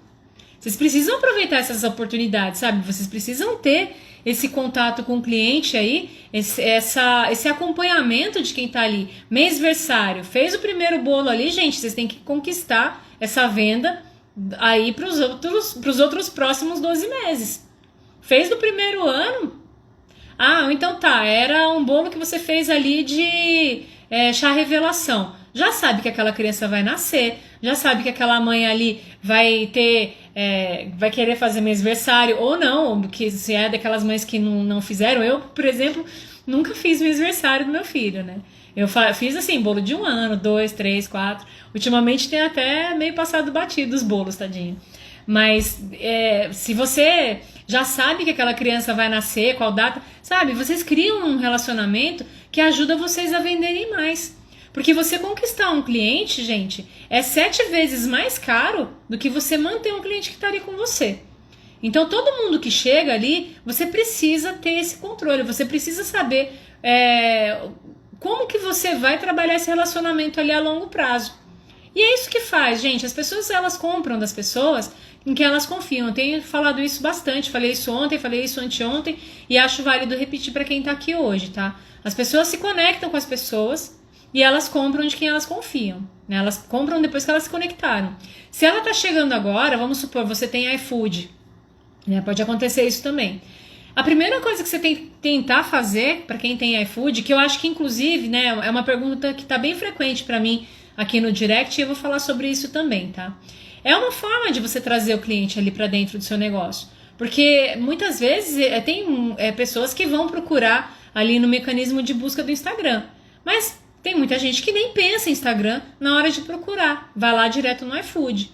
S1: Vocês precisam aproveitar essas oportunidades, sabe? Vocês precisam ter esse contato com o cliente aí, esse acompanhamento de quem tá ali. Mêsversário, fez o primeiro bolo ali, gente, vocês têm que conquistar essa venda aí pros outros próximos 12 meses. Fez no primeiro ano? Então tá, era um bolo que você fez ali de chá revelação. Já sabe que aquela criança vai nascer, já sabe que aquela mãe ali vai ter, vai querer fazer mêsversário ou não, ou que se é daquelas mães que não fizeram. Eu, por exemplo, nunca fiz mêsversário do meu filho, né? Eu fiz assim, bolo de 1 ano, 2, 3, 4. Ultimamente tem até meio passado batido os bolos, tadinho. Mas se você já sabe que aquela criança vai nascer, qual data, sabe? Vocês criam um relacionamento que ajuda vocês a venderem mais. Porque você conquistar um cliente, gente, é 7 vezes mais caro do que você manter um cliente que está ali com você. Então, todo mundo que chega ali, você precisa ter esse controle, você precisa saber como que você vai trabalhar esse relacionamento ali a longo prazo. E é isso que faz, gente. As pessoas, elas compram das pessoas em que elas confiam. Eu tenho falado isso bastante, falei isso ontem, falei isso anteontem, e acho válido repetir para quem tá aqui hoje, tá? As pessoas se conectam com as pessoas e elas compram de quem elas confiam, né? Elas compram depois que elas se conectaram. Se ela tá chegando agora, vamos supor, você tem iFood, né? Pode acontecer isso também. A primeira coisa que você tem que tentar fazer para quem tem iFood, que eu acho que inclusive, né, é uma pergunta que tá bem frequente para mim aqui no direct, e eu vou falar sobre isso também, tá? É uma forma de você trazer o cliente ali para dentro do seu negócio. Porque muitas vezes tem pessoas que vão procurar ali no mecanismo de busca do Instagram. Mas tem muita gente que nem pensa em Instagram na hora de procurar. Vai lá direto no iFood.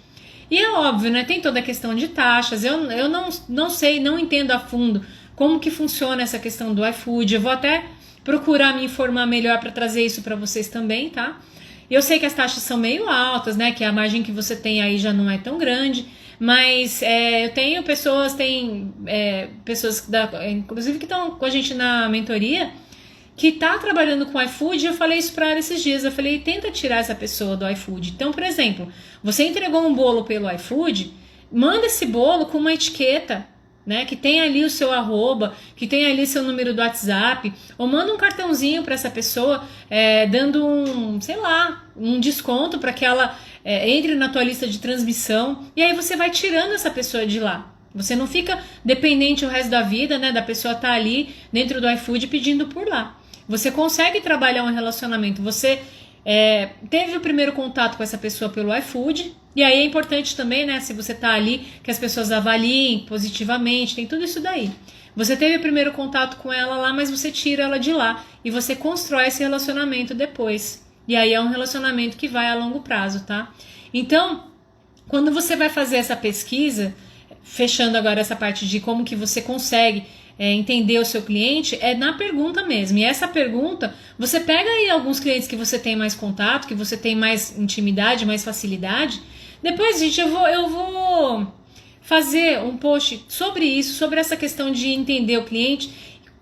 S1: E é óbvio, né? Tem toda a questão de taxas. Eu não sei, não entendo a fundo como que funciona essa questão do iFood. Eu vou até procurar me informar melhor para trazer isso para vocês também, tá? Eu sei que as taxas são meio altas, né? Que a margem que você tem aí já não é tão grande. Mas eu tenho pessoas, inclusive que estão com a gente na mentoria, que tá trabalhando com iFood. Eu falei isso para ela esses dias. Eu falei, tenta tirar essa pessoa do iFood. Então, por exemplo, você entregou um bolo pelo iFood, manda esse bolo com uma etiqueta, né, que tem ali o seu arroba, que tem ali seu número do WhatsApp, ou manda um cartãozinho para essa pessoa, dando um desconto para que ela entre na tua lista de transmissão, e aí você vai tirando essa pessoa de lá. Você não fica dependente o resto da vida, né, da pessoa estar ali dentro do iFood pedindo por lá. Você consegue trabalhar um relacionamento, você teve o primeiro contato com essa pessoa pelo iFood, e aí é importante também, né, se você tá ali, que as pessoas avaliem positivamente, tem tudo isso daí. Você teve o primeiro contato com ela lá, mas você tira ela de lá, e você constrói esse relacionamento depois. E aí é um relacionamento que vai a longo prazo, tá? Então, quando você vai fazer essa pesquisa, fechando agora essa parte de como que você consegue entender o seu cliente, é na pergunta mesmo. E essa pergunta, você pega aí alguns clientes que você tem mais contato, que você tem mais intimidade, mais facilidade. Depois, gente, eu vou fazer um post sobre isso, sobre essa questão de entender o cliente,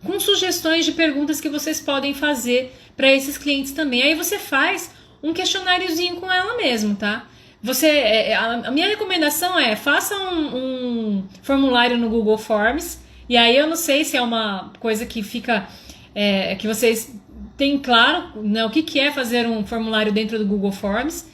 S1: com sugestões de perguntas que vocês podem fazer para esses clientes também. Aí você faz um questionáriozinho com ela mesmo, tá? A minha recomendação faça um formulário no Google Forms. E aí eu não sei se é uma coisa que fica, que vocês têm claro, né, o que é fazer um formulário dentro do Google Forms.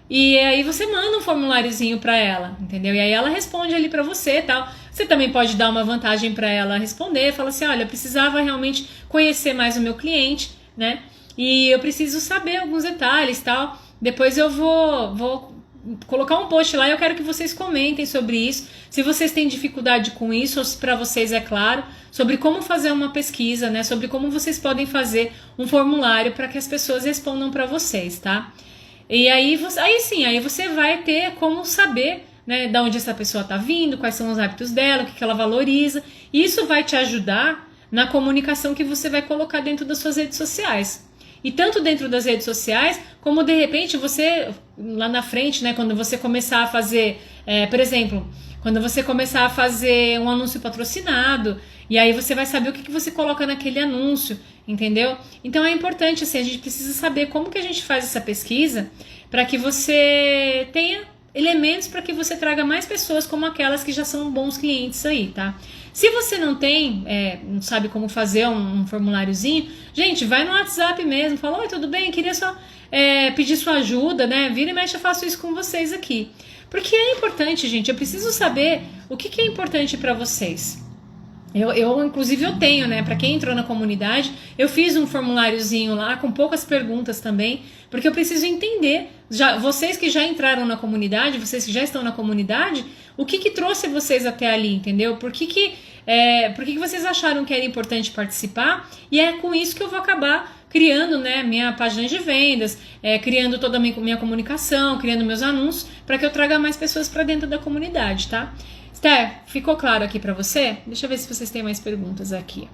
S1: E aí você manda um formuláriozinho para ela, entendeu? E aí ela responde ali para você e tal. Você também pode dar uma vantagem para ela responder, fala assim, olha, eu precisava realmente conhecer mais o meu cliente, né? E eu preciso saber alguns detalhes e tal. Depois eu vou colocar um post lá e eu quero que vocês comentem sobre isso, se vocês têm dificuldade com isso, ou se para vocês é claro, sobre como fazer uma pesquisa, né, sobre como vocês podem fazer um formulário para que as pessoas respondam para vocês, tá? E aí você vai ter como saber, né, de onde essa pessoa está vindo, quais são os hábitos dela, o que ela valoriza, e isso vai te ajudar na comunicação que você vai colocar dentro das suas redes sociais. E tanto dentro das redes sociais, como de repente você, lá na frente, né, quando você começar a fazer, por exemplo, quando você começar a fazer um anúncio patrocinado, e aí você vai saber o que você coloca naquele anúncio, entendeu? Então é importante, assim, a gente precisa saber como que a gente faz essa pesquisa para que você tenha elementos para que você traga mais pessoas como aquelas que já são bons clientes aí, tá? Se você não tem, não sabe como fazer um formuláriozinho, gente, vai no WhatsApp mesmo, fala, oi, tudo bem? Queria só pedir sua ajuda, né? Vira e mexe, eu faço isso com vocês aqui. Porque é importante, gente, eu preciso saber o que é importante para vocês. Inclusive, eu tenho, né? Para quem entrou na comunidade, eu fiz um formuláriozinho lá com poucas perguntas também, porque eu preciso entender, vocês que já entraram na comunidade, vocês que já estão na comunidade, o que trouxe vocês até ali, entendeu? Por que vocês acharam que era importante participar? E é com isso que eu vou acabar criando, né, minha página de vendas, criando toda a minha comunicação, criando meus anúncios, para que eu traga mais pessoas para dentro da comunidade, tá? Esther, ficou claro aqui para você? Deixa eu ver se vocês têm mais perguntas aqui.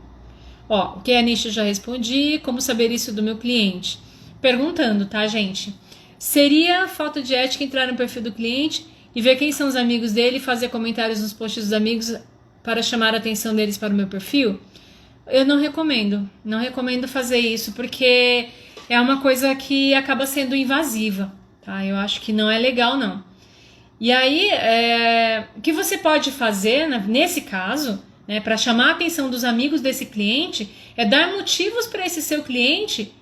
S1: Ó, o que é nicho eu já respondi. Como saber isso do meu cliente? Perguntando, tá, gente? Seria falta de ética entrar no perfil do cliente e ver quem são os amigos dele e fazer comentários nos posts dos amigos para chamar a atenção deles para o meu perfil? Eu não recomendo. Não recomendo fazer isso porque é uma coisa que acaba sendo invasiva, tá? Eu acho que não é legal, não. E aí, o que você pode fazer, né, nesse caso, né, para chamar a atenção dos amigos desse cliente, é dar motivos para esse seu cliente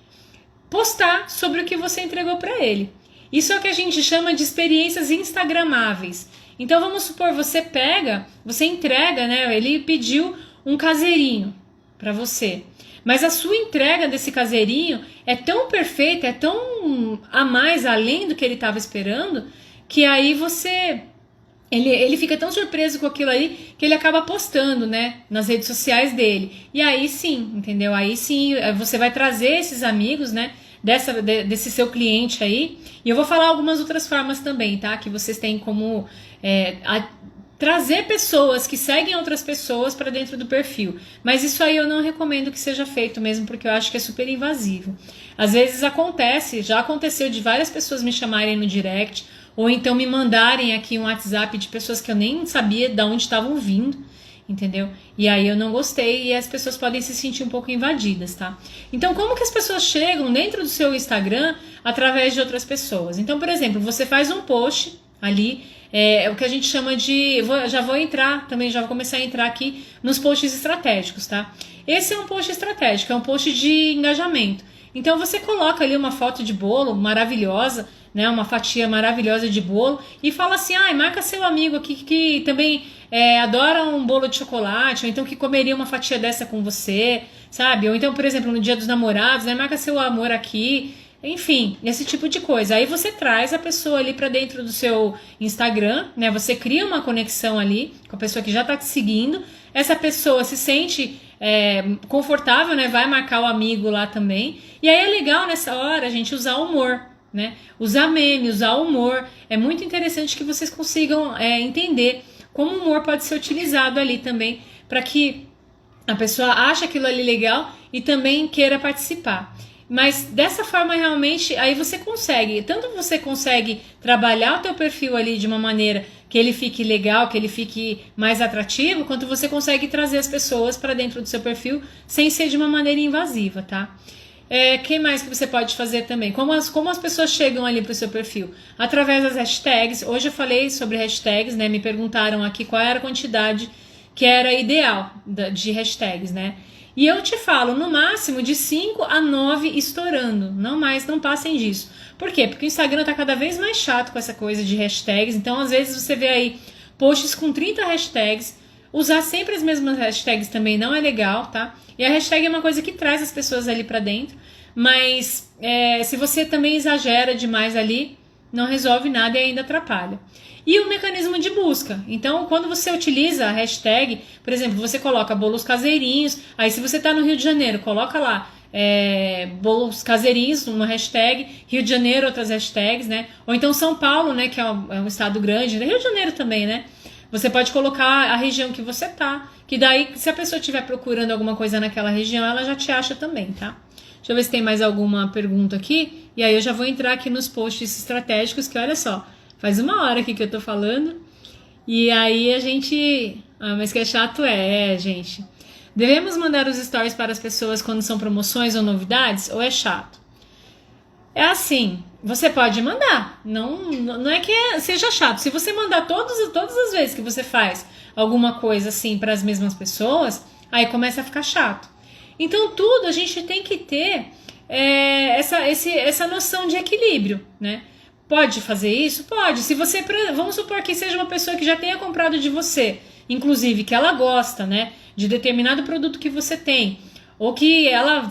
S1: postar sobre o que você entregou para ele. Isso é o que a gente chama de experiências instagramáveis. Então, vamos supor, você entrega, né, ele pediu um caseirinho para você. Mas a sua entrega desse caseirinho é tão perfeita, é tão a mais além do que ele estava esperando, que aí você ele fica tão surpreso com aquilo aí que ele acaba postando, né, nas redes sociais dele. E aí sim, entendeu? Aí sim você vai trazer esses amigos, né, desse seu cliente aí. E eu vou falar algumas outras formas também, tá? Que vocês têm como trazer pessoas que seguem outras pessoas para dentro do perfil. Mas isso aí eu não recomendo que seja feito mesmo, porque eu acho que é super invasivo. Às vezes acontece, já aconteceu de várias pessoas me chamarem no direct, ou então me mandarem aqui um WhatsApp de pessoas que eu nem sabia de onde estavam vindo, entendeu? E aí eu não gostei e as pessoas podem se sentir um pouco invadidas, tá? Então, como que as pessoas chegam dentro do seu Instagram através de outras pessoas? Então, por exemplo, você faz um post ali, o que a gente chama de... já vou entrar também, já vou começar a entrar aqui nos posts estratégicos, tá? Esse é um post estratégico, é um post de engajamento. Então, você coloca ali uma foto de bolo maravilhosa, né, uma fatia maravilhosa de bolo e fala assim, marca seu amigo aqui que também adora um bolo de chocolate, ou então que comeria uma fatia dessa com você, sabe? Ou então, por exemplo, no Dia dos Namorados, né, marca seu amor aqui, enfim, esse tipo de coisa. Aí você traz a pessoa ali para dentro do seu Instagram, né, você cria uma conexão ali com a pessoa que já tá te seguindo, essa pessoa se sente confortável, né, vai marcar o amigo lá também, e aí é legal nessa hora a gente usar humor, né? Usar meme, usar humor. É muito interessante que vocês consigam entender como o humor pode ser utilizado ali também para que a pessoa ache aquilo ali legal e também queira participar. Mas dessa forma realmente aí você consegue, tanto você consegue trabalhar o teu perfil ali de uma maneira que ele fique legal, que ele fique mais atrativo, quanto você consegue trazer as pessoas para dentro do seu perfil sem ser de uma maneira invasiva, tá? Que mais que você pode fazer também? Como as pessoas chegam ali para o seu perfil? Através das hashtags. Hoje eu falei sobre hashtags, né? Me perguntaram aqui qual era a quantidade que era ideal de hashtags, né? E eu te falo, no máximo de 5 a 9 estourando. Não mais, não passem disso. Por quê? Porque o Instagram tá cada vez mais chato com essa coisa de hashtags. Então, às vezes, você vê aí posts com 30 hashtags. Usar sempre as mesmas hashtags também não é legal, tá? E a hashtag é uma coisa que traz as pessoas ali pra dentro, mas se você também exagera demais ali, não resolve nada e ainda atrapalha. E o mecanismo de busca. Então, quando você utiliza a hashtag, por exemplo, você coloca bolos caseirinhos, aí se você tá no Rio de Janeiro, coloca lá bolos caseirinhos, uma hashtag, Rio de Janeiro, outras hashtags, né? Ou então São Paulo, né, que é um estado grande, Rio de Janeiro também, né? Você pode colocar a região que você tá, que daí, se a pessoa estiver procurando alguma coisa naquela região, ela já te acha também, tá? Deixa eu ver se tem mais alguma pergunta aqui, e aí eu já vou entrar aqui nos posts estratégicos, que olha só, faz uma hora aqui que eu tô falando, e aí a gente... mas que é chato gente. Devemos mandar os stories para as pessoas quando são promoções ou novidades, ou é chato? É assim... Você pode mandar, não é que seja chato. Se você mandar todas as vezes que você faz alguma coisa assim para as mesmas pessoas, aí começa a ficar chato. Então tudo a gente tem que ter essa noção de equilíbrio, né? Pode fazer isso? Pode. Se você, vamos supor que seja uma pessoa que já tenha comprado de você, inclusive que ela gosta, né, de determinado produto que você tem, ou que ela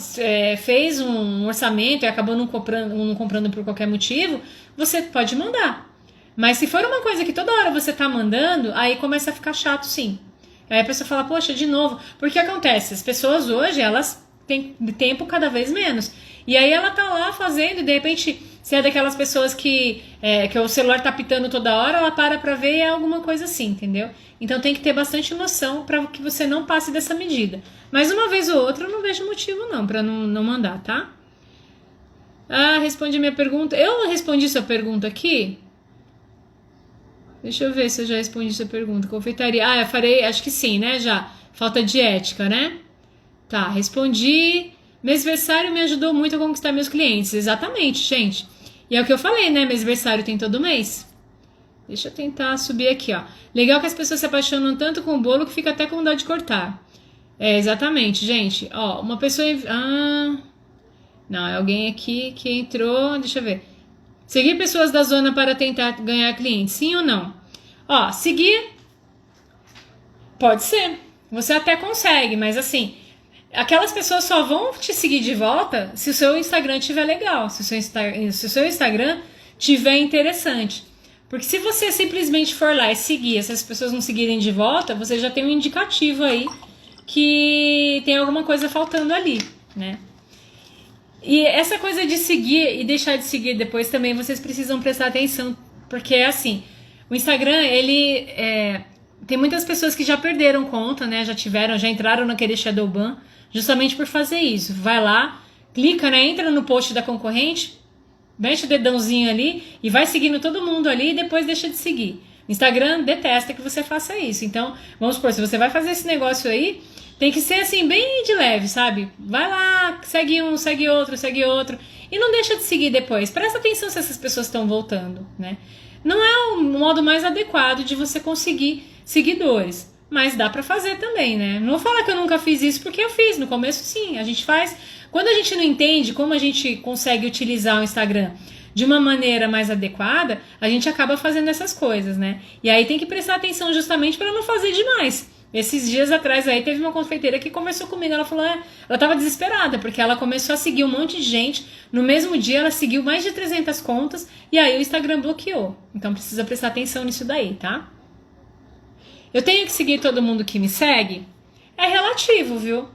S1: fez um orçamento e acabou não comprando por qualquer motivo, você pode mandar. Mas se for uma coisa que toda hora você tá mandando, aí começa a ficar chato, sim. Aí a pessoa fala, poxa, de novo. Porque acontece, as pessoas hoje, elas têm tempo cada vez menos. E aí ela tá lá fazendo, e de repente, se é daquelas pessoas que o celular tá pitando toda hora, ela pra ver e é alguma coisa assim, entendeu? Então tem que ter bastante noção para que você não passe dessa medida. Mas uma vez ou outra eu não vejo motivo não para não mandar, tá? Respondi a minha pergunta. Eu respondi sua pergunta aqui? Deixa eu ver se eu já respondi sua pergunta. Confeitaria. Eu farei, acho que sim, né? Já. Falta de ética, né? Tá, respondi. Mêsversário me ajudou muito a conquistar meus clientes. Exatamente, gente. E é o que eu falei, né? Mêsversário tem todo mês. Deixa eu tentar subir aqui, ó. Legal que as pessoas se apaixonam tanto com o bolo que fica até com dó de cortar. Exatamente, gente. Ó, uma pessoa... não, é alguém aqui que entrou... Deixa eu ver. Seguir pessoas da zona para tentar ganhar clientes, sim ou não? Ó, seguir... Pode ser. Você até consegue, mas assim... Aquelas pessoas só vão te seguir de volta se o seu Instagram estiver legal. Se o seu Instagram estiver interessante. Porque se você simplesmente for lá e seguir, se as pessoas não seguirem de volta, você já tem um indicativo aí que tem alguma coisa faltando ali, né? E essa coisa de seguir e deixar de seguir depois também vocês precisam prestar atenção, porque é assim, o Instagram, tem muitas pessoas que já perderam conta, né? Já entraram naquele shadow ban, justamente por fazer isso. Vai lá, clica, né? Entra no post da concorrente, mexe o dedãozinho ali e vai seguindo todo mundo ali e depois deixa de seguir. O Instagram detesta que você faça isso. Então, vamos supor, se você vai fazer esse negócio aí, tem que ser assim, bem de leve, sabe? Vai lá, segue um, segue outro. E não deixa de seguir depois. Presta atenção se essas pessoas estão voltando, né? Não é o modo mais adequado de você conseguir seguidores. Mas dá pra fazer também, né? Não vou falar que eu nunca fiz isso, porque eu fiz. No começo, sim, a gente faz. Quando a gente não entende como a gente consegue utilizar o Instagram de uma maneira mais adequada, a gente acaba fazendo essas coisas, né? E aí tem que prestar atenção justamente para não fazer demais. Esses dias atrás aí teve uma confeiteira que conversou comigo, ela falou, ela tava desesperada, porque ela começou a seguir um monte de gente, no mesmo dia ela seguiu mais de 300 contas, e aí o Instagram bloqueou. Então precisa prestar atenção nisso daí, tá? Eu tenho que seguir todo mundo que me segue? É relativo, viu?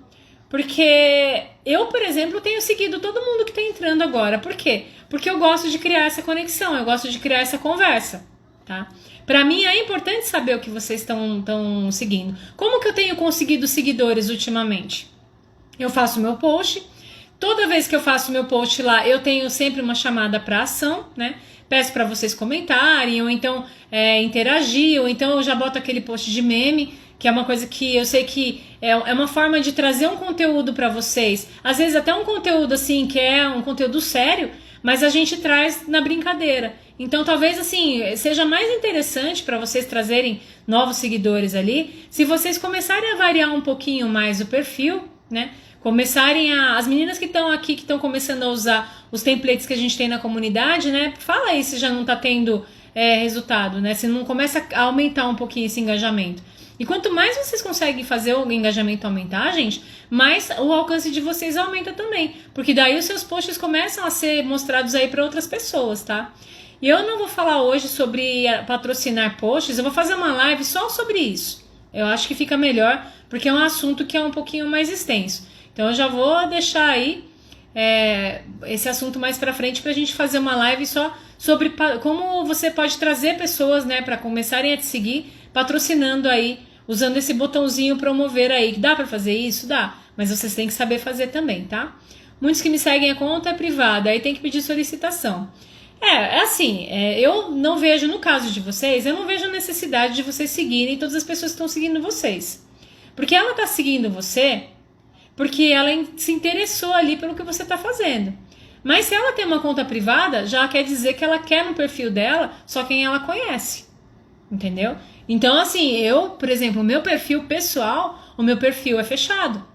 S1: Porque eu, por exemplo, tenho seguido todo mundo que tá entrando agora. Por quê? Porque eu gosto de criar essa conexão, eu gosto de criar essa conversa, tá? Pra mim é importante saber o que vocês estão seguindo. Como que eu tenho conseguido seguidores ultimamente? Eu faço meu post. Toda vez que eu faço meu post lá, eu tenho sempre uma chamada para ação, né? Peço para vocês comentarem, ou então interagir, ou então eu já boto aquele post de meme, que é uma coisa que eu sei que é uma forma de trazer um conteúdo para vocês. Às vezes até um conteúdo assim, que é um conteúdo sério, mas a gente traz na brincadeira. Então talvez assim seja mais interessante para vocês trazerem novos seguidores ali, se vocês começarem a variar um pouquinho mais o perfil, né? Começarem as meninas que estão aqui, que estão começando a usar os templates que a gente tem na comunidade, né? Fala aí se já não tá tendo resultado, né? Se não começa a aumentar um pouquinho esse engajamento. E quanto mais vocês conseguem fazer o engajamento aumentar, gente, mais o alcance de vocês aumenta também. Porque daí os seus posts começam a ser mostrados aí para outras pessoas, tá? E eu não vou falar hoje sobre patrocinar posts, eu vou fazer uma live só sobre isso. Eu acho que fica melhor, porque é um assunto que é um pouquinho mais extenso. Então eu já vou deixar aí esse assunto mais pra frente pra gente fazer uma live só sobre como você pode trazer pessoas, né, pra começarem a te seguir, patrocinando aí, usando esse botãozinho promover aí. Dá pra fazer isso? Dá, mas vocês têm que saber fazer também, tá? Muitos que me seguem a conta é privada, aí tem que pedir solicitação. Assim, eu não vejo, no caso de vocês, eu não vejo necessidade de vocês seguirem todas as pessoas que estão seguindo vocês. Porque ela tá seguindo você porque ela se interessou ali pelo que você tá fazendo. Mas se ela tem uma conta privada, já quer dizer que ela quer no perfil dela só quem ela conhece. Entendeu? Então, assim, por exemplo, o meu perfil pessoal, o meu perfil é fechado.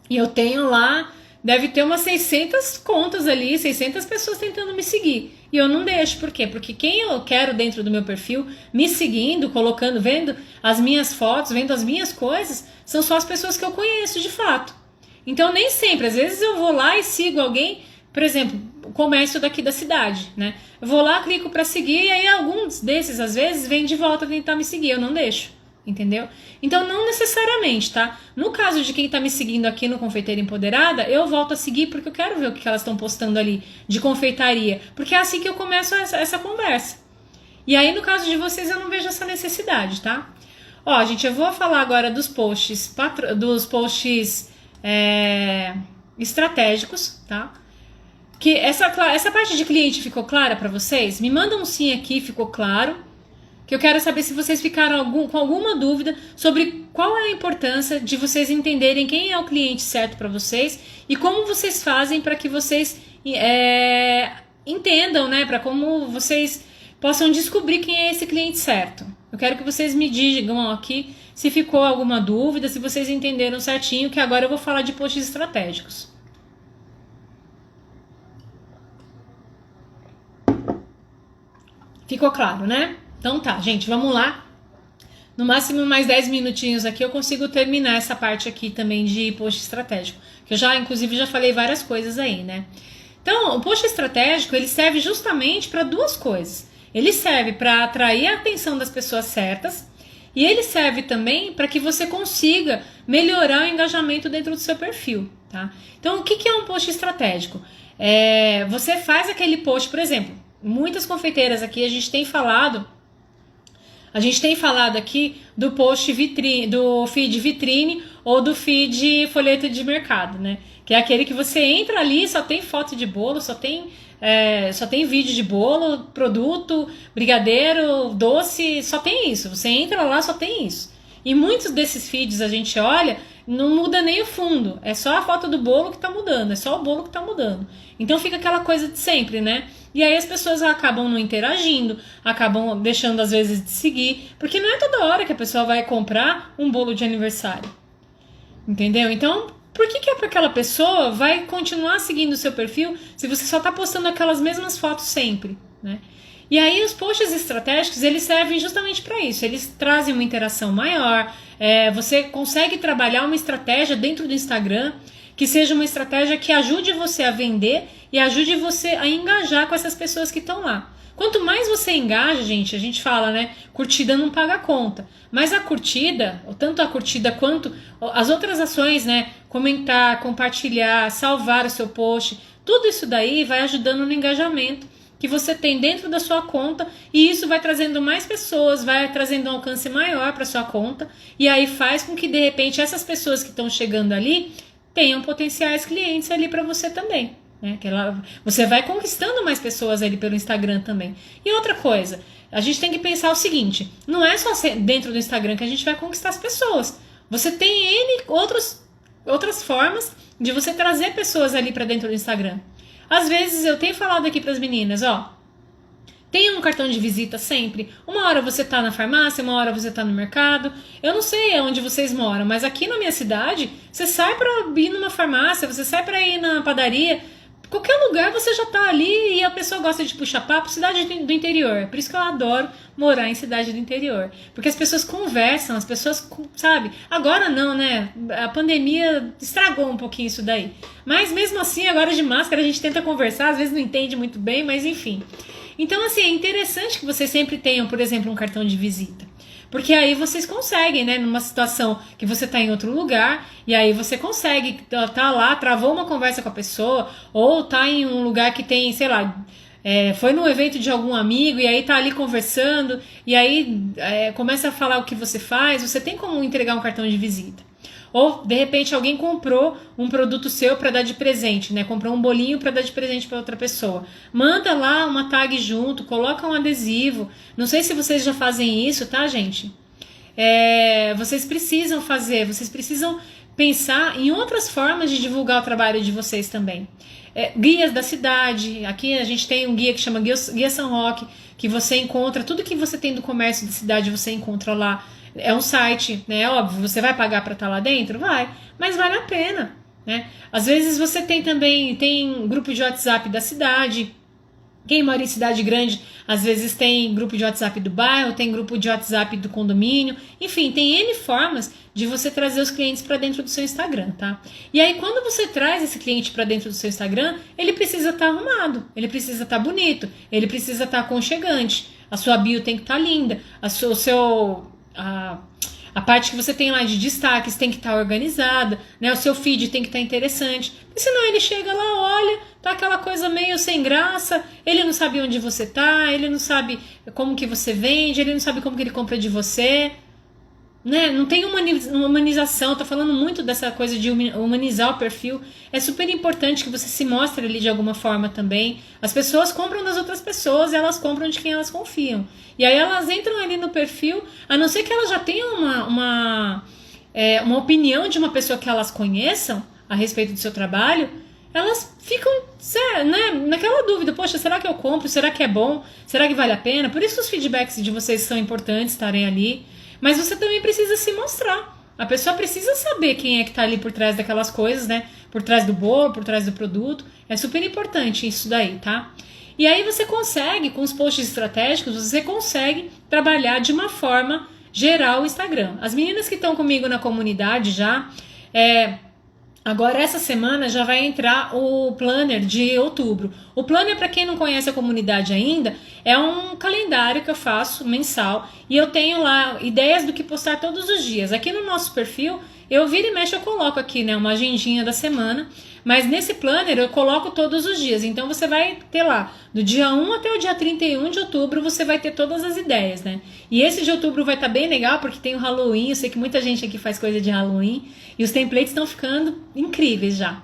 S1: E eu tenho lá, deve ter umas 600 contas ali, 600 pessoas tentando me seguir. E eu não deixo, por quê? Porque quem eu quero dentro do meu perfil, me seguindo, colocando, vendo as minhas fotos, vendo as minhas coisas, são só as pessoas que eu conheço de fato. Então nem sempre, às vezes eu vou lá e sigo alguém, por exemplo, o comércio daqui da cidade, né? Eu vou lá, clico para seguir e aí alguns desses, às vezes, vêm de volta tentar me seguir, eu não deixo, entendeu? Então não necessariamente, tá? No caso de quem tá me seguindo aqui no Confeiteira Empoderada, eu volto a seguir porque eu quero ver o que elas estão postando ali de confeitaria, porque é assim que eu começo essa conversa. E aí no caso de vocês eu não vejo essa necessidade, tá? Ó, gente, eu vou falar agora dos posts, estratégicos, tá? Que essa parte de cliente ficou clara para vocês? Me manda um sim aqui, ficou claro. Que eu quero saber se vocês ficaram com alguma dúvida sobre qual é a importância de vocês entenderem quem é o cliente certo para vocês e como vocês fazem para que vocês entendam, né? Para como vocês possam descobrir quem é esse cliente certo. Eu quero que vocês me digam aqui se ficou alguma dúvida, se vocês entenderam certinho, que agora eu vou falar de posts estratégicos. Ficou claro, né? Então tá, gente, vamos lá. No máximo mais 10 minutinhos aqui eu consigo terminar essa parte aqui também de post estratégico. Que eu inclusive, já falei várias coisas aí, né? Então, o post estratégico, ele serve justamente para duas coisas. Ele serve para atrair a atenção das pessoas certas e ele serve também para que você consiga melhorar o engajamento dentro do seu perfil, tá? Então, o que é um post estratégico? Você faz aquele post, por exemplo, muitas confeiteiras aqui a gente tem falado aqui do post vitrine, do feed vitrine ou do feed folheto de mercado, né? Que é aquele que você entra ali, só tem foto de bolo, só tem vídeo de bolo, produto, brigadeiro, doce, só tem isso. Você entra lá, só tem isso. E muitos desses feeds a gente olha, não muda nem o fundo, é só a foto do bolo que tá mudando, é só o bolo que tá mudando. Então fica aquela coisa de sempre, né? E aí as pessoas acabam não interagindo, acabam deixando às vezes de seguir, porque não é toda hora que a pessoa vai comprar um bolo de aniversário. Entendeu? Então, por que aquela pessoa vai continuar seguindo o seu perfil se você só tá postando aquelas mesmas fotos sempre, né? E aí os posts estratégicos, eles servem justamente para isso, eles trazem uma interação maior, você consegue trabalhar uma estratégia dentro do Instagram que seja uma estratégia que ajude você a vender e ajude você a engajar com essas pessoas que estão lá. Quanto mais você engaja, gente, a gente fala, né, curtida não paga conta, mas a curtida, tanto a curtida quanto as outras ações, né, comentar, compartilhar, salvar o seu post, tudo isso daí vai ajudando no engajamento que você tem dentro da sua conta e isso vai trazendo mais pessoas, vai trazendo um alcance maior para sua conta e aí faz com que de repente essas pessoas que estão chegando ali tenham potenciais clientes ali para você também, né? Você vai conquistando mais pessoas ali pelo Instagram também. E outra coisa, a gente tem que pensar o seguinte, não é só dentro do Instagram que a gente vai conquistar as pessoas, você tem N outras formas de você trazer pessoas ali para dentro do Instagram. Às vezes eu tenho falado aqui para as meninas, tenha um cartão de visita sempre. Uma hora você tá na farmácia, uma hora você tá no mercado. Eu não sei onde vocês moram, mas aqui na minha cidade, você sai para ir numa farmácia, você sai para ir na padaria, qualquer lugar você já tá ali e a pessoa gosta de puxar papo. Cidade do interior, por isso que eu adoro morar em cidade do interior, porque as pessoas conversam, as pessoas, sabe, agora não, né, a pandemia estragou um pouquinho isso daí, mas mesmo assim agora de máscara a gente tenta conversar, às vezes não entende muito bem, mas enfim. Então assim, é interessante que vocês sempre tenham, por exemplo, um cartão de visita, porque aí vocês conseguem, né, numa situação que você tá em outro lugar, e aí você consegue, tá lá, travou uma conversa com a pessoa, ou tá em um lugar que tem, sei lá, foi num evento de algum amigo, e aí tá ali conversando, e aí começa a falar o que você faz, você tem como entregar um cartão de visita. Ou, de repente, alguém comprou um produto seu para dar de presente, né? Comprou um bolinho para dar de presente para outra pessoa. Manda lá uma tag junto, coloca um adesivo. Não sei se vocês já fazem isso, tá, gente? Vocês precisam fazer, vocês precisam pensar em outras formas de divulgar o trabalho de vocês também. Guias da cidade. Aqui a gente tem um guia que chama Guia São Roque, que você encontra tudo que você tem do comércio da cidade, você encontra lá. É um site, né? Óbvio, você vai pagar para estar lá dentro? Vai, mas vale a pena, né? Às vezes você tem grupo de WhatsApp da cidade. Quem mora em cidade grande, às vezes tem grupo de WhatsApp do bairro, tem grupo de WhatsApp do condomínio. Enfim, tem N formas de você trazer os clientes para dentro do seu Instagram, tá? E aí, quando você traz esse cliente para dentro do seu Instagram, ele precisa estar arrumado, ele precisa estar bonito, ele precisa estar aconchegante. A sua bio tem que estar linda, a parte que você tem lá de destaques tem que estar organizada, né? O seu feed tem que estar interessante, porque senão ele chega lá, olha, tá aquela coisa meio sem graça, ele não sabe onde você tá, ele não sabe como que você vende, ele não sabe como que ele compra de você, né? Não tem humanização. Tô falando muito dessa coisa de humanizar o perfil. É super importante que você se mostre ali de alguma forma também. As pessoas compram das outras pessoas, elas compram de quem elas confiam. E aí elas entram ali no perfil, a não ser que elas já tenham uma opinião de uma pessoa que elas conheçam a respeito do seu trabalho, elas ficam, né, naquela dúvida, poxa, será que eu compro? Será que é bom? Será que vale a pena? Por isso os feedbacks de vocês são importantes estarem ali. Mas você também precisa se mostrar. A pessoa precisa saber quem é que está ali por trás daquelas coisas, né? Por trás do bolo, por trás do produto. É super importante isso daí, tá? E aí você consegue, com os posts estratégicos, você consegue trabalhar de uma forma geral o Instagram. As meninas que estão comigo na comunidade já, Agora, essa semana já vai entrar o planner de outubro. O planner, para quem não conhece a comunidade ainda, é um calendário que eu faço mensal e eu tenho lá ideias do que postar todos os dias. Aqui no nosso perfil, eu vira e mexe, eu coloco aqui, né, uma agendinha da semana, mas nesse planner eu coloco todos os dias. Então você vai ter lá, do dia 1 até o dia 31 de outubro, você vai ter todas as ideias, né? E esse de outubro vai estar bem legal, porque tem o Halloween, eu sei que muita gente aqui faz coisa de Halloween, e os templates estão ficando incríveis já.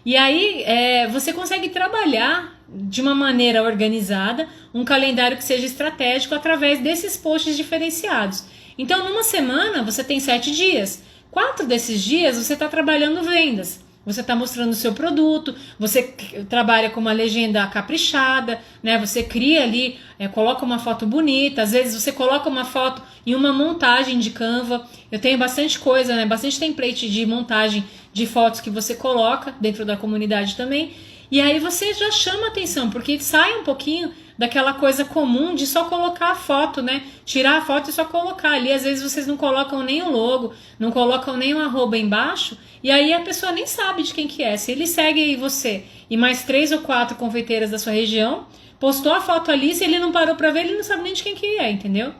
S1: E aí você consegue trabalhar de uma maneira organizada um calendário que seja estratégico através desses posts diferenciados. Então, numa semana, você tem 7 dias. 4 desses dias você está trabalhando vendas. Você está mostrando o seu produto, você trabalha com uma legenda caprichada, né? Você cria ali, coloca uma foto bonita, às vezes você coloca uma foto em uma montagem de Canva. Eu tenho bastante coisa, né? Bastante template de montagem de fotos que você coloca dentro da comunidade também. E aí você já chama atenção, porque sai um pouquinho daquela coisa comum de só colocar a foto, né? Tirar a foto e só colocar ali. Às vezes vocês não colocam nem o logo, não colocam nem o arroba embaixo, e aí a pessoa nem sabe de quem que é. Se ele segue aí você e mais 3 ou 4 confeiteiras da sua região, postou a foto ali, se ele não parou para ver, ele não sabe nem de quem que é, entendeu?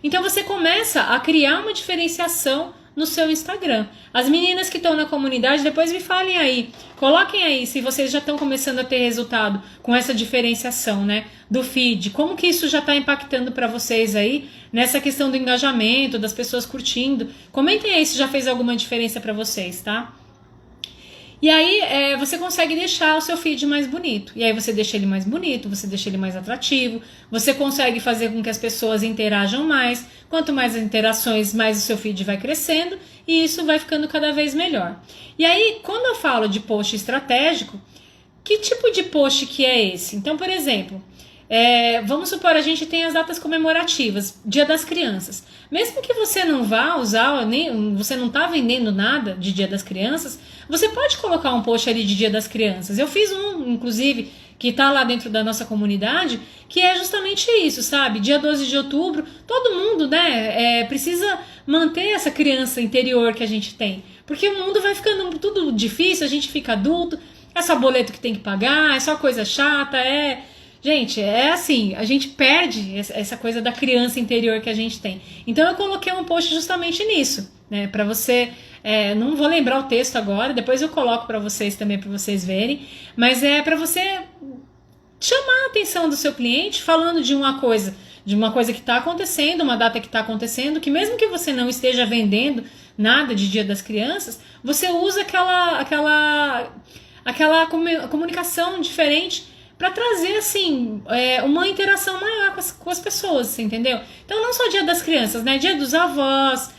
S1: Então você começa a criar uma diferenciação no seu Instagram. As meninas que estão na comunidade, depois me falem aí, coloquem aí se vocês já estão começando a ter resultado com essa diferenciação, né, do feed, como que isso já está impactando para vocês aí, nessa questão do engajamento, das pessoas curtindo. Comentem aí se já fez alguma diferença para vocês, tá? E aí você consegue deixar o seu feed mais bonito. E aí você deixa ele mais bonito, você deixa ele mais atrativo, você consegue fazer com que as pessoas interajam mais. Quanto mais interações, mais o seu feed vai crescendo e isso vai ficando cada vez melhor. E aí, quando eu falo de post estratégico, que tipo de post que é esse? Então, por exemplo, vamos supor, a gente tem as datas comemorativas, Dia das Crianças. Mesmo que você não vá usar, nem, você não está vendendo nada de Dia das Crianças, você pode colocar um post ali de Dia das Crianças. Eu fiz um, inclusive, que está lá dentro da nossa comunidade, que é justamente isso, sabe? Dia 12 de outubro, todo mundo, né, precisa manter essa criança interior que a gente tem. Porque o mundo vai ficando tudo difícil, a gente fica adulto, é só boleto que tem que pagar, é só coisa chata, Gente, é assim, a gente perde essa coisa da criança interior que a gente tem. Então eu coloquei um post justamente nisso, né, para você, não vou lembrar o texto agora, depois eu coloco para vocês também, para vocês verem, mas é para você chamar a atenção do seu cliente falando de uma coisa que está acontecendo, uma data que está acontecendo, que mesmo que você não esteja vendendo nada de Dia das Crianças, você usa aquela comunicação diferente para trazer, assim, uma interação maior com as pessoas, você entendeu? Então, não só Dia das Crianças, né? Dia dos avós,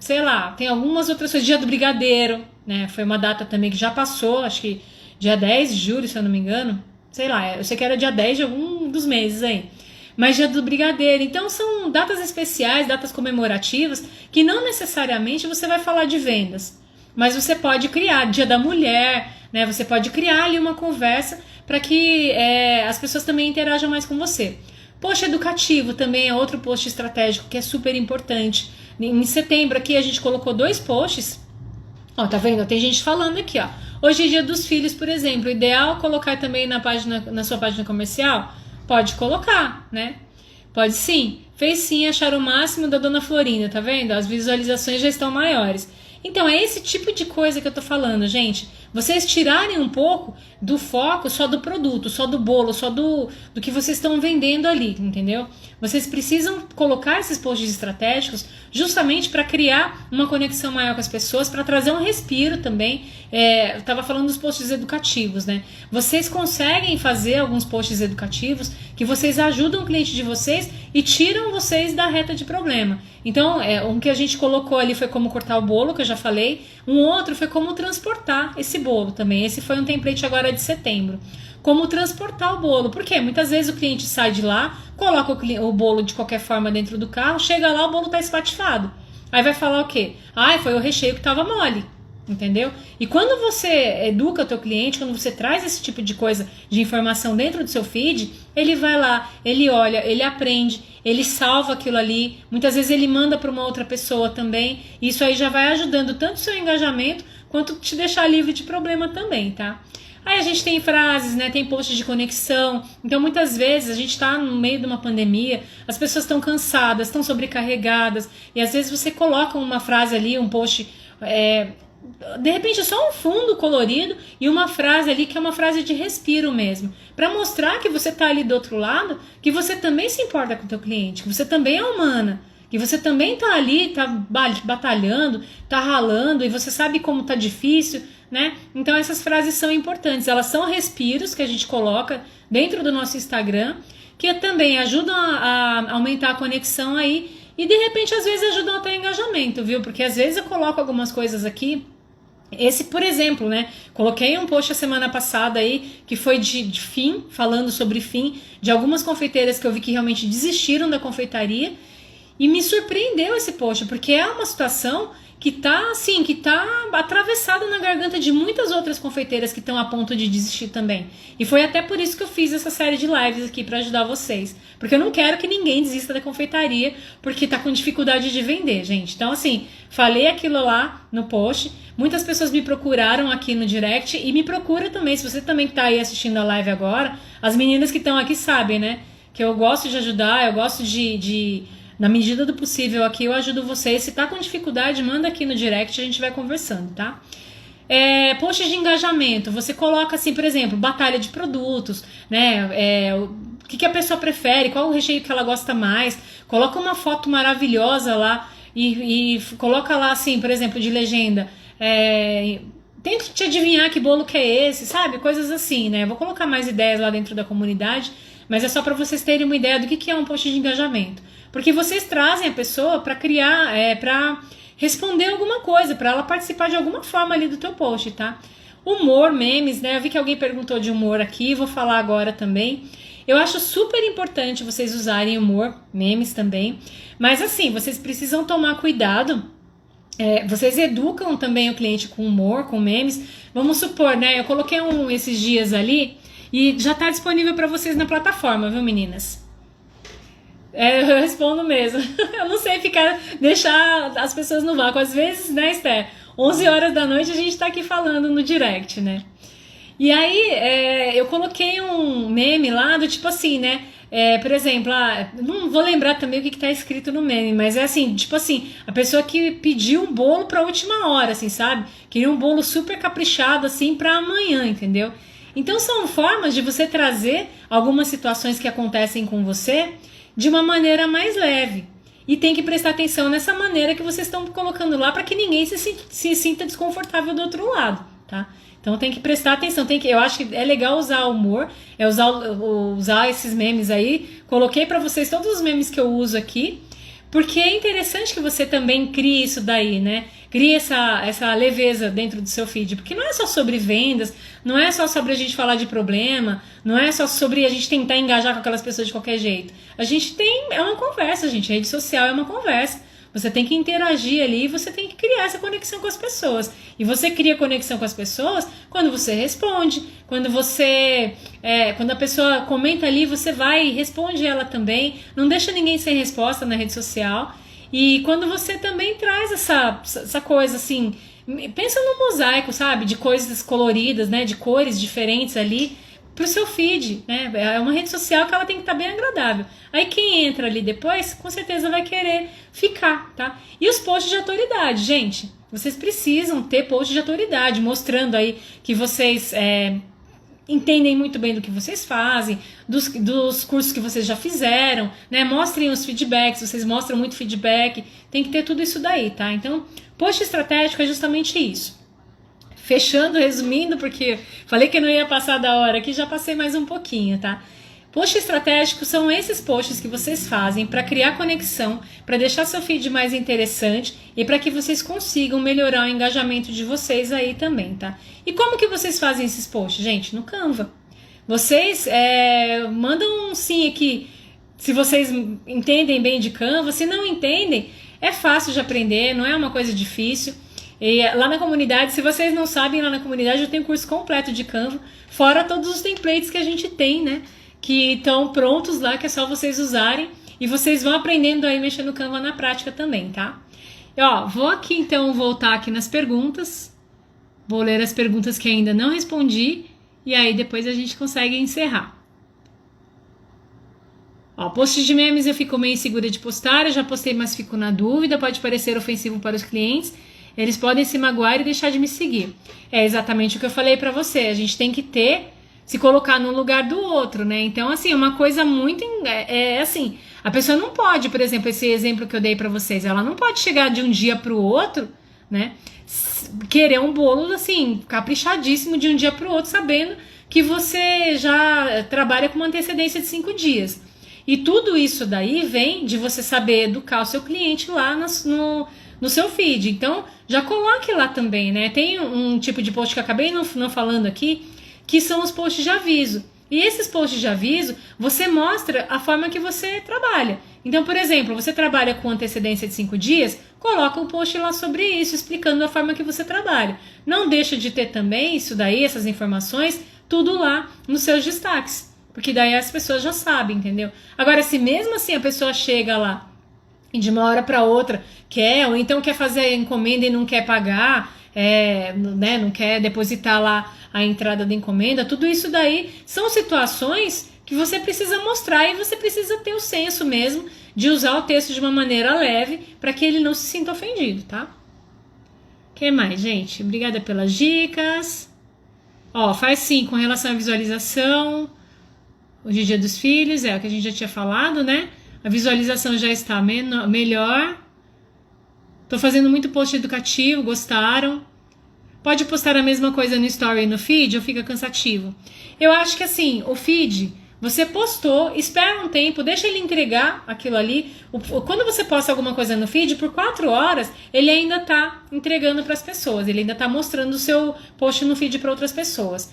S1: sei lá, tem algumas outras coisas. Dia do Brigadeiro, né? Foi uma data também que já passou, acho que dia 10 de julho, se eu não me engano. Sei lá, eu sei que era dia 10 de algum dos meses aí. Mas Dia do Brigadeiro. Então, são datas especiais, datas comemorativas, que não necessariamente você vai falar de vendas. Mas você pode criar Dia da Mulher, né? Você pode criar ali uma conversa para que as pessoas também interajam mais com você. Post educativo também é outro post estratégico que é super importante. Em setembro aqui a gente colocou 2 posts. Ó, tá vendo? Tem gente falando aqui, ó. Hoje é Dia dos Filhos, por exemplo. Ideal colocar também na sua página comercial? Pode colocar, né? Pode sim. Fez sim achar o máximo da Dona Florinda, tá vendo? As visualizações já estão maiores. Então, é esse tipo de coisa que eu tô falando, gente. Vocês tirarem um pouco do foco só do produto, só do bolo, só do que vocês estão vendendo ali, entendeu? Vocês precisam colocar esses posts estratégicos justamente para criar uma conexão maior com as pessoas, para trazer um respiro também. Eu estava falando dos posts educativos, né? Vocês conseguem fazer alguns posts educativos que vocês ajudam o cliente de vocês e tiram vocês da reta de problema. Então, um que a gente colocou ali foi como cortar o bolo, que eu já falei. Um outro foi como transportar esse bolo também. Esse foi um template agora de setembro. Como transportar o bolo. Por quê? Muitas vezes o cliente sai de lá, coloca o bolo de qualquer forma dentro do carro, chega lá, o bolo tá espatifado. Aí vai falar o quê? Foi o recheio que tava mole. Entendeu? E quando você educa o teu cliente, quando você traz esse tipo de coisa, de informação dentro do seu feed, ele vai lá, ele olha, ele aprende, ele salva aquilo ali, muitas vezes ele manda para uma outra pessoa também. Isso aí já vai ajudando tanto o seu engajamento quanto te deixar livre de problema também, tá? Aí a gente tem frases, né? Tem posts de conexão. Então, muitas vezes, a gente está no meio de uma pandemia, as pessoas estão cansadas, estão sobrecarregadas, e às vezes você coloca uma frase ali, um post, de repente só um fundo colorido e uma frase ali que é uma frase de respiro mesmo, para mostrar que você está ali do outro lado, que você também se importa com o teu cliente, que você também é humana, que você também tá ali, tá batalhando, tá ralando, e você sabe como tá difícil, né? Então essas frases são importantes, elas são respiros que a gente coloca dentro do nosso Instagram, que também ajudam a aumentar a conexão aí, e de repente às vezes ajudam até o engajamento, viu? Porque às vezes eu coloco algumas coisas aqui, esse, por exemplo, né? Coloquei um post a semana passada aí, que foi de fim, falando sobre fim, de algumas confeiteiras que eu vi que realmente desistiram da confeitaria. E me surpreendeu esse post, porque é uma situação que tá assim, que tá atravessada na garganta de muitas outras confeiteiras que estão a ponto de desistir também. E foi até por isso que eu fiz essa série de lives aqui para ajudar vocês. Porque eu não quero que ninguém desista da confeitaria porque tá com dificuldade de vender, gente. Então assim, falei aquilo lá no post, muitas pessoas me procuraram aqui no direct e me procura também, se você também tá aí assistindo a live agora, as meninas que estão aqui sabem, né? Que eu gosto de ajudar, eu gosto na medida do possível aqui eu ajudo vocês. Se tá com dificuldade, manda aqui no direct, a gente vai conversando, tá? Posts de engajamento, você coloca assim, por exemplo, batalha de produtos, né? O que a pessoa prefere, qual o recheio que ela gosta mais. Coloca uma foto maravilhosa lá e coloca lá assim, por exemplo, de legenda. Tente te adivinhar que bolo que é esse, sabe? Coisas assim, né? Vou colocar mais ideias lá dentro da comunidade, mas é só para vocês terem uma ideia do que é um post de engajamento. Porque vocês trazem a pessoa para criar, para responder alguma coisa, para ela participar de alguma forma ali do teu post, tá? Humor, memes, né? Eu vi que alguém perguntou de humor aqui, vou falar agora também. Eu acho super importante vocês usarem humor, memes também. Mas assim, vocês precisam tomar cuidado. Vocês educam também o cliente com humor, com memes. Vamos supor, né? Eu coloquei esses dias ali e já tá disponível para vocês na plataforma, viu, meninas? Eu respondo mesmo. Eu não sei deixar as pessoas no vácuo. Às vezes, né, Esther? 11 horas da noite a gente tá aqui falando no direct, né? E aí, eu coloquei um meme lá do tipo assim, né? Por exemplo, não vou lembrar também o que tá escrito no meme, mas é assim, tipo assim, a pessoa que pediu um bolo pra última hora, assim, sabe? Queria um bolo super caprichado, assim, pra amanhã, entendeu? Então são formas de você trazer algumas situações que acontecem com você de uma maneira mais leve. E tem que prestar atenção nessa maneira que vocês estão colocando lá para que ninguém se sinta desconfortável do outro lado, tá? Então tem que prestar atenção. Eu acho que é legal usar o humor, usar esses memes aí. Coloquei para vocês todos os memes que eu uso aqui, porque é interessante que você também crie isso daí, né? Crie essa leveza dentro do seu feed, porque não é só sobre vendas, não é só sobre a gente falar de problema, não é só sobre a gente tentar engajar com aquelas pessoas de qualquer jeito. É uma conversa, gente, a rede social é uma conversa. Você tem que interagir ali e você tem que criar essa conexão com as pessoas. E você cria conexão com as pessoas quando você responde, quando a pessoa comenta ali, você vai e responde ela também. Não deixa ninguém sem resposta na rede social. E quando você também traz essa coisa assim, pensa num mosaico, sabe? De coisas coloridas, né? De cores diferentes ali pro seu feed, né? É uma rede social que ela tem que estar bem agradável. Aí quem entra ali depois, com certeza vai querer ficar, tá? E os posts de autoridade, gente, vocês precisam ter posts de autoridade, mostrando aí que vocês entendem muito bem do que vocês fazem, dos cursos que vocês já fizeram, né? Mostrem os feedbacks, vocês mostram muito feedback, tem que ter tudo isso daí, tá? Então, post estratégico é justamente isso. Fechando, resumindo, porque falei que não ia passar da hora aqui, já passei mais um pouquinho, tá? Post estratégico são esses posts que vocês fazem para criar conexão, para deixar seu feed mais interessante e para que vocês consigam melhorar o engajamento de vocês aí também, tá? E como que vocês fazem esses posts, gente? No Canva. Vocês mandam um sim aqui, se vocês entendem bem de Canva. Se não entendem, é fácil de aprender, não é uma coisa difícil. E lá na comunidade, se vocês não sabem, lá na comunidade eu tenho curso completo de Canva, fora todos os templates que a gente tem, né? Que estão prontos lá, que é só vocês usarem. E vocês vão aprendendo aí, mexendo no Canva na prática também, tá? Vou aqui então voltar aqui nas perguntas. Vou ler as perguntas que ainda não respondi e aí depois a gente consegue encerrar. Ó, posts de memes eu fico meio insegura de postar, eu já postei, mas fico na dúvida, pode parecer ofensivo para os clientes, eles podem se magoar e deixar de me seguir. É exatamente o que eu falei para você, a gente tem que se colocar no lugar do outro, né? Então, assim, uma coisa muito, assim, a pessoa não pode, por exemplo, esse exemplo que eu dei para vocês, ela não pode chegar de um dia para o outro, né? Querer um bolo, assim, caprichadíssimo de um dia para o outro, sabendo que você já trabalha com uma antecedência de 5 dias. E tudo isso daí vem de você saber educar o seu cliente lá no seu feed. Então, já coloque lá também, né? Tem um tipo de post que eu acabei não falando aqui, que são os posts de aviso. E esses posts de aviso, você mostra a forma que você trabalha. Então, por exemplo, você trabalha com antecedência de 5 dias, coloca um post lá sobre isso, explicando a forma que você trabalha. Não deixa de ter também isso daí, essas informações, tudo lá nos seus destaques. Porque daí as pessoas já sabem, entendeu? Agora, se mesmo assim a pessoa chega lá e de uma hora para outra ou então quer fazer a encomenda e não quer pagar, né, não quer depositar lá a entrada da encomenda, tudo isso daí são situações que você precisa mostrar e você precisa ter o senso mesmo de usar o texto de uma maneira leve para que ele não se sinta ofendido, tá? O que mais, gente? Obrigada pelas dicas. Ó, faz sim com relação à visualização. Hoje é Dia dos Filhos, é o que a gente já tinha falado, né? A visualização já está melhor. Tô fazendo muito post educativo, gostaram? Pode postar a mesma coisa no story e no feed ou fica cansativo? Eu acho que assim, o feed, você postou, espera um tempo, deixa ele entregar aquilo ali. Quando você posta alguma coisa no feed, por 4 horas, ele ainda tá entregando para as pessoas, ele ainda tá mostrando o seu post no feed para outras pessoas.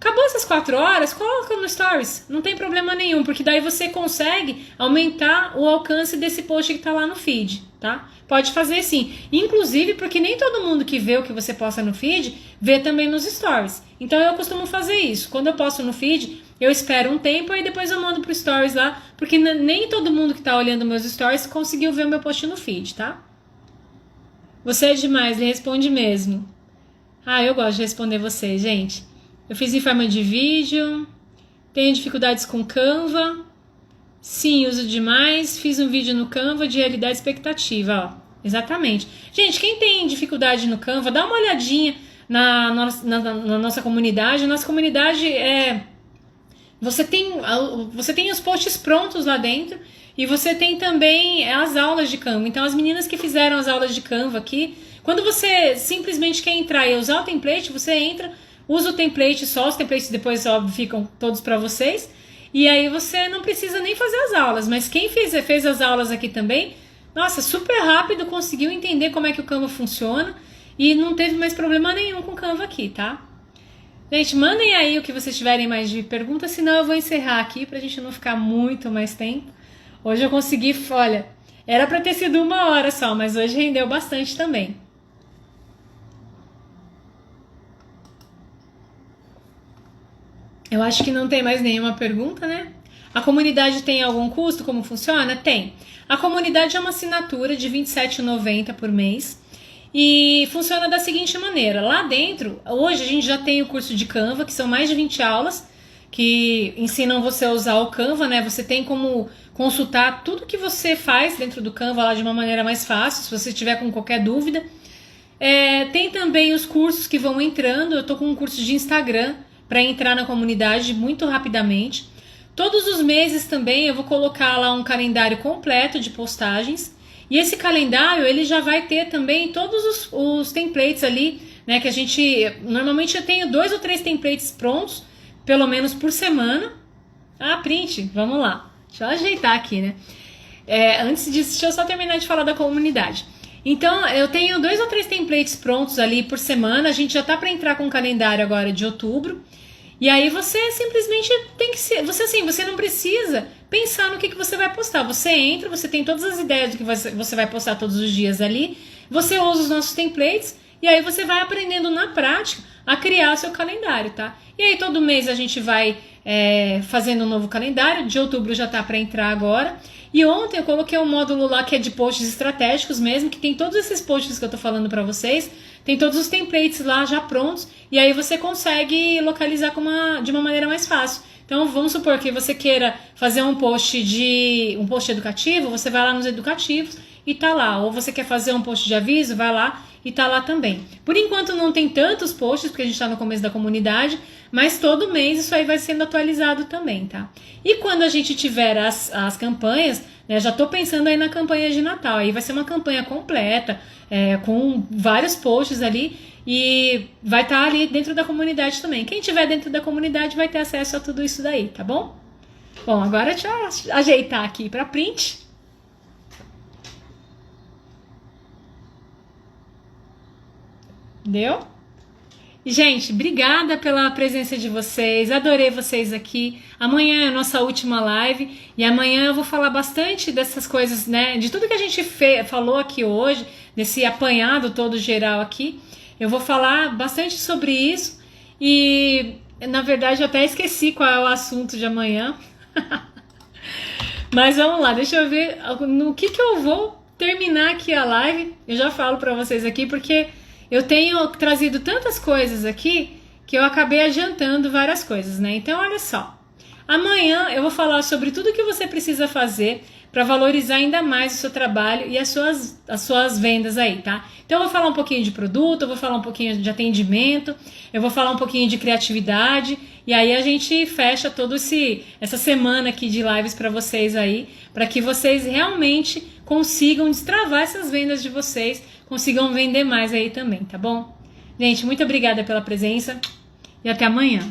S1: Acabou essas 4 horas, coloca no Stories, não tem problema nenhum, porque daí você consegue aumentar o alcance desse post que tá lá no feed, tá? Pode fazer sim, inclusive porque nem todo mundo que vê o que você posta no feed, vê também nos Stories. Então eu costumo fazer isso, quando eu posto no feed, eu espero um tempo e depois eu mando pro Stories lá, porque nem todo mundo que tá olhando meus Stories conseguiu ver o meu post no feed, tá? Você é demais, ele responde mesmo. Ah, eu gosto de responder você, gente. Eu fiz em forma de vídeo. Tenho dificuldades com Canva. Sim, uso demais. Fiz um vídeo no Canva de realidade e expectativa. Ó. Exatamente. Gente, quem tem dificuldade no Canva, dá uma olhadinha na nossa comunidade. Nossa comunidade Você tem os posts prontos lá dentro. E você tem também as aulas de Canva. Então, as meninas que fizeram as aulas de Canva aqui, quando você simplesmente quer entrar e usar o template, você entra... Usa o template só, os templates depois, óbvio, ficam todos para vocês. E aí você não precisa nem fazer as aulas. Mas quem fez as aulas aqui também, nossa, super rápido, conseguiu entender como é que o Canva funciona. E não teve mais problema nenhum com o Canva aqui, tá? Gente, mandem aí o que vocês tiverem mais de perguntas, senão eu vou encerrar aqui pra gente não ficar muito mais tempo. Hoje eu consegui, olha, era pra ter sido 1 hora só, mas hoje rendeu bastante também. Eu acho que não tem mais nenhuma pergunta, né? A comunidade tem algum custo? Como funciona? Tem. A comunidade é uma assinatura de R$ 27,90 por mês e funciona da seguinte maneira. Lá dentro, hoje a gente já tem o curso de Canva, que são mais de 20 aulas que ensinam você a usar o Canva, né? Você tem como consultar tudo que você faz dentro do Canva lá de uma maneira mais fácil, se você tiver com qualquer dúvida. Tem também os cursos que vão entrando. Eu tô com um curso de Instagram para entrar na comunidade muito rapidamente. Todos os meses também eu vou colocar lá um calendário completo de postagens. E esse calendário, ele já vai ter também todos os templates ali, né? Que a gente... Normalmente eu tenho 2 ou 3 templates prontos, pelo menos por semana. Ah, print, vamos lá. Deixa eu ajeitar aqui, né? Antes disso, deixa eu só terminar de falar da comunidade. Então, eu tenho 2 ou 3 templates prontos ali por semana. A gente já tá para entrar com o calendário agora de outubro. E aí você simplesmente tem que ser... Você não precisa pensar no que você vai postar. Você entra, você tem todas as ideias do que você vai postar todos os dias ali. Você usa os nossos templates e aí você vai aprendendo na prática a criar seu calendário, tá? E aí todo mês a gente vai fazendo um novo calendário. De outubro já tá para entrar agora. E ontem eu coloquei um módulo lá que é de posts estratégicos mesmo, que tem todos esses posts que eu tô falando para vocês. tem todos os templates lá já prontos, e aí você consegue localizar de uma maneira mais fácil. Então, vamos supor que você queira fazer um post educativo, você vai lá nos educativos e tá lá. Ou você quer fazer um post de aviso, vai lá e tá lá também. Por enquanto não tem tantos posts, porque a gente tá no começo da comunidade, mas todo mês isso aí vai sendo atualizado também, tá? E quando a gente tiver as campanhas, né, já tô pensando aí na campanha de Natal, aí vai ser uma campanha completa, com vários posts ali, e vai estar ali dentro da comunidade também. Quem tiver dentro da comunidade vai ter acesso a tudo isso daí, tá bom? Bom, agora deixa eu ajeitar aqui para print. Deu? Gente, obrigada pela presença de vocês, adorei vocês aqui. Amanhã é a nossa última live e amanhã eu vou falar bastante dessas coisas, né? De tudo que a gente falou aqui hoje, desse apanhado todo geral aqui. Eu vou falar bastante sobre isso e, na verdade, eu até esqueci qual é o assunto de amanhã. Mas vamos lá, deixa eu ver no que eu vou terminar aqui a live. Eu já falo para vocês aqui porque eu tenho trazido tantas coisas aqui que eu acabei adiantando várias coisas, né? Então, olha só. Amanhã eu vou falar sobre tudo que você precisa fazer para valorizar ainda mais o seu trabalho e as suas vendas aí, tá? Então eu vou falar um pouquinho de produto, eu vou falar um pouquinho de atendimento, eu vou falar um pouquinho de criatividade e aí a gente fecha essa semana aqui de lives para vocês aí, para que vocês realmente consigam destravar essas vendas de vocês, consigam vender mais aí também, tá bom? Gente, muito obrigada pela presença e até amanhã.